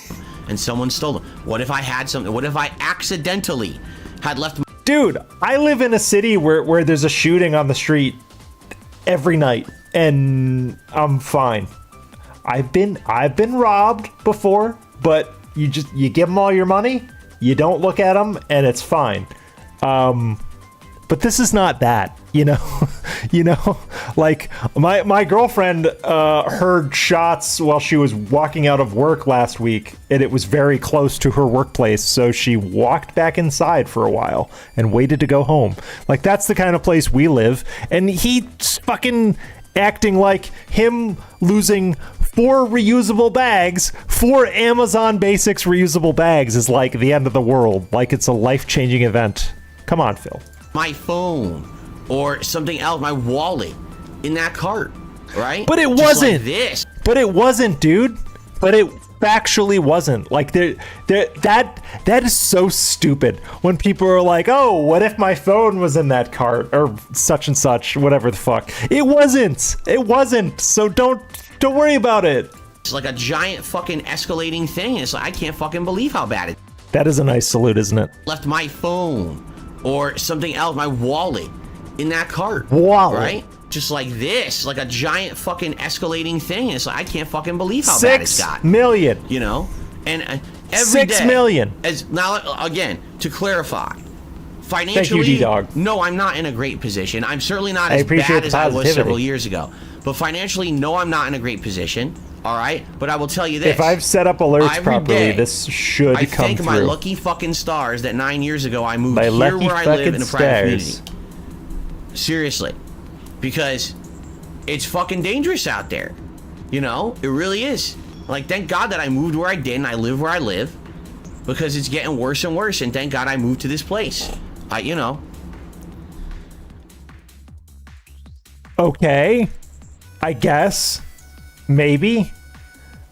And someone stole them. What if I had something? What if I accidentally had left? Dude, I live in a city where there's a shooting on the street every night, and I'm fine. I've been robbed before, but you give them all your money, you don't look at them, and it's fine. But this is not that, you know. You know, like my girlfriend heard shots while she was walking out of work last week, and it was very close to her workplace, so she walked back inside for a while and waited to go home. Like, that's the kind of place we live, and he's fucking acting like him losing 4 reusable bags, 4 Amazon Basics reusable bags is like the end of the world, like it's a life-changing event. Come on, Phil. My phone or something else, my wallet in that cart, right? But it Just wasn't. like this. But it wasn't, dude. But it factually wasn't. Like, that is so stupid when people are like, oh, what if my phone was in that cart or such and such, whatever the fuck. It wasn't. It wasn't. So don't worry about it. It's like a giant fucking escalating thing. It's like, I can't fucking believe how bad it That is a nice salute, isn't it? left my phone or something else, my wallet in that cart. Wallet. Right? Just like this, like a giant fucking escalating thing. It's like, I can't fucking believe how bad it's got. 6 million. You know? And every 6 day, million. As now, again, to clarify, Thank you, financially, D-Dog. no, I'm not in a great position. I'm certainly not I as appreciate bad the as I was positivity. several years ago. But financially, no, I'm not in a great position. All right? But I will tell you this. If I've set up alerts Every properly, day, this should I come thank through. my lucky fucking stars that 9 years ago I moved My here lucky where I live fucking in a private stars. community. Seriously. Because it's fucking dangerous out there. You know? It really is. Like, thank God that I moved where I did and I live where I live. Because it's getting worse and worse, and thank God I moved to this place. You know. Okay. I guess. Maybe.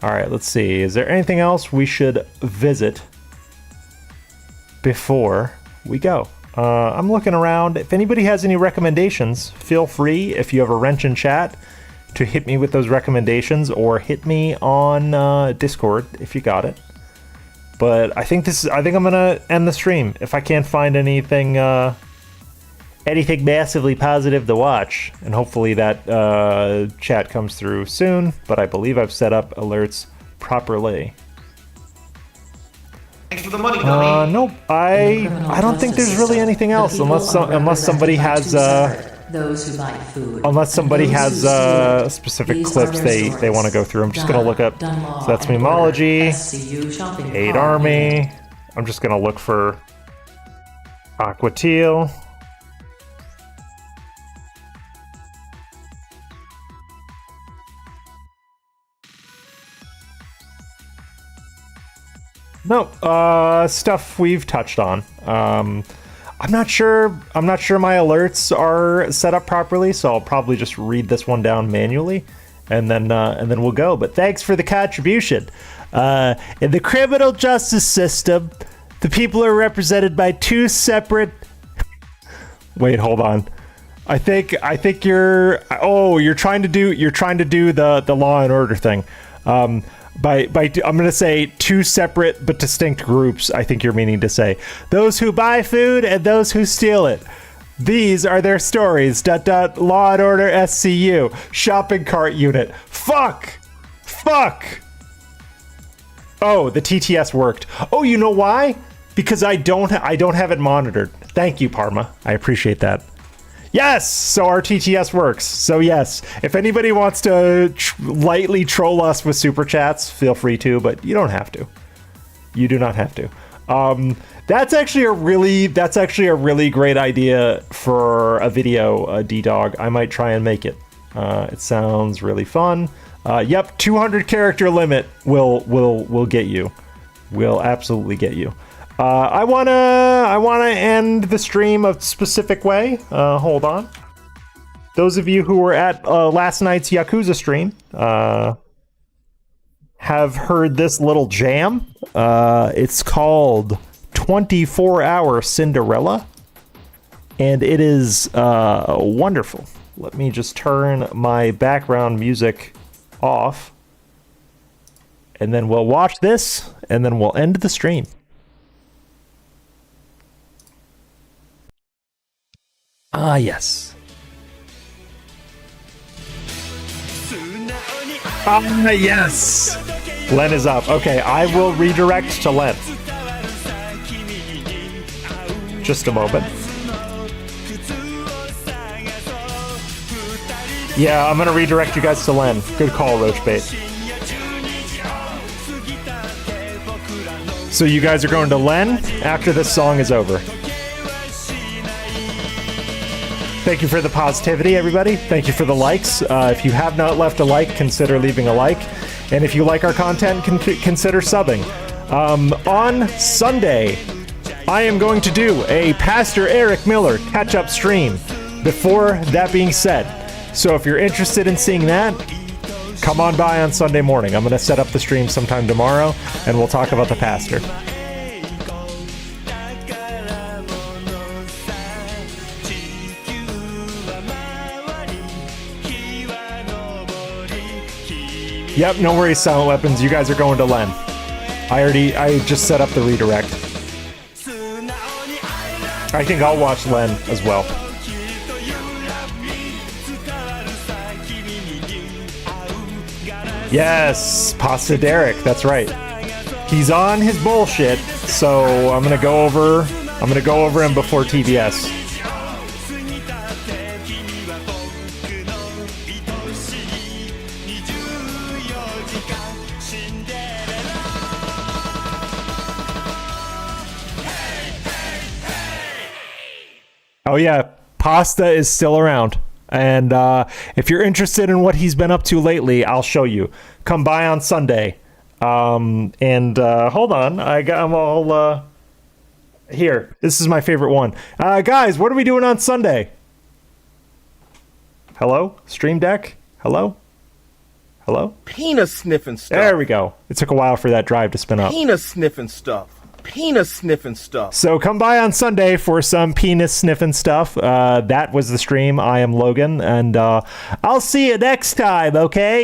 Alright, let's see. Is there anything else we should visit before we go? I'm looking around. If anybody has any recommendations, feel free, if you have a wrench in chat, to hit me with those recommendations, or hit me on Discord if you got it. But I think I'm gonna end the stream if I can't find anything massively positive to watch, and hopefully that chat comes through soon. But I believe I've set up alerts properly. Thanks for the money, dummy. Nope. I don't think there's really anything else unless somebody has those who buy food. unless somebody has specific clips they want to go through. I'm just gonna look up. So that's Memology, Hate Army. I'm just gonna look for Aqua Teal. No, stuff we've touched on. I'm not sure my alerts are set up properly, so I'll probably just read this one down manually, and then we'll go. But thanks for the contribution. In the criminal justice system, the people are represented by 2 separate. Wait, hold on. I think you're trying to do the Law and Order thing. I'm gonna say 2 separate but distinct groups. I think you're meaning to say those who buy food and those who steal it. These are their stories. ... Law and Order SCU shopping cart unit. Fuck. Oh, the TTS worked. Oh, you know why? Because I don't have it monitored. Thank you, Parma. I appreciate that. Yes, so our TTS works. So yes, if anybody wants to lightly troll us with super chats, feel free to, but you don't have to. You do not have to. That's actually a really great idea for a video, D-Dog. I might try and make it. It sounds really fun. Yep, 200 character limit will get you. Will absolutely get you. I wanna end the stream a specific way. Hold on. Those of you who were at last night's Yakuza stream have heard this little jam. It's called 24-Hour Cinderella, and it is wonderful. Let me just turn my background music off, and then we'll watch this, and then we'll end the stream. Ah, yes. Ah, yes. Len is up. Okay, I will redirect to Len. Just a moment. Yeah, I'm gonna redirect you guys to Len. Good call, Roachbait. So you guys are going to Len after this song is over. Thank you for the positivity, everybody. Thank you for the likes. If you have not left a like, consider leaving a like. And if you like our content, consider subbing. On Sunday, I am going to do a Pastor Eric Miller catch-up stream before that being said. So if you're interested in seeing that, come on by on Sunday morning. I'm going to set up the stream sometime tomorrow, and we'll talk about the pastor. Yep, no worries, Silent Weapons. You guys are going to Len. I just set up the redirect. I think I'll watch Len as well. Yes, Pasta Derek. That's right. He's on his bullshit, so I'm gonna go over him before TBS. Oh yeah, Pasta is still around. And if you're interested in what he's been up to lately, I'll show you. Come by on Sunday. Hold on, I'm all here. This is my favorite one. Guys, what are we doing on Sunday? Hello? Stream Deck? Hello? Hello? Penis sniffing stuff. There we go. It took a while for that drive to spin up. Penis sniffing stuff. Penis sniffing stuff. So come by on Sunday for some penis sniffing stuff. That was the stream. I am Logan, and I'll see you next time, okay?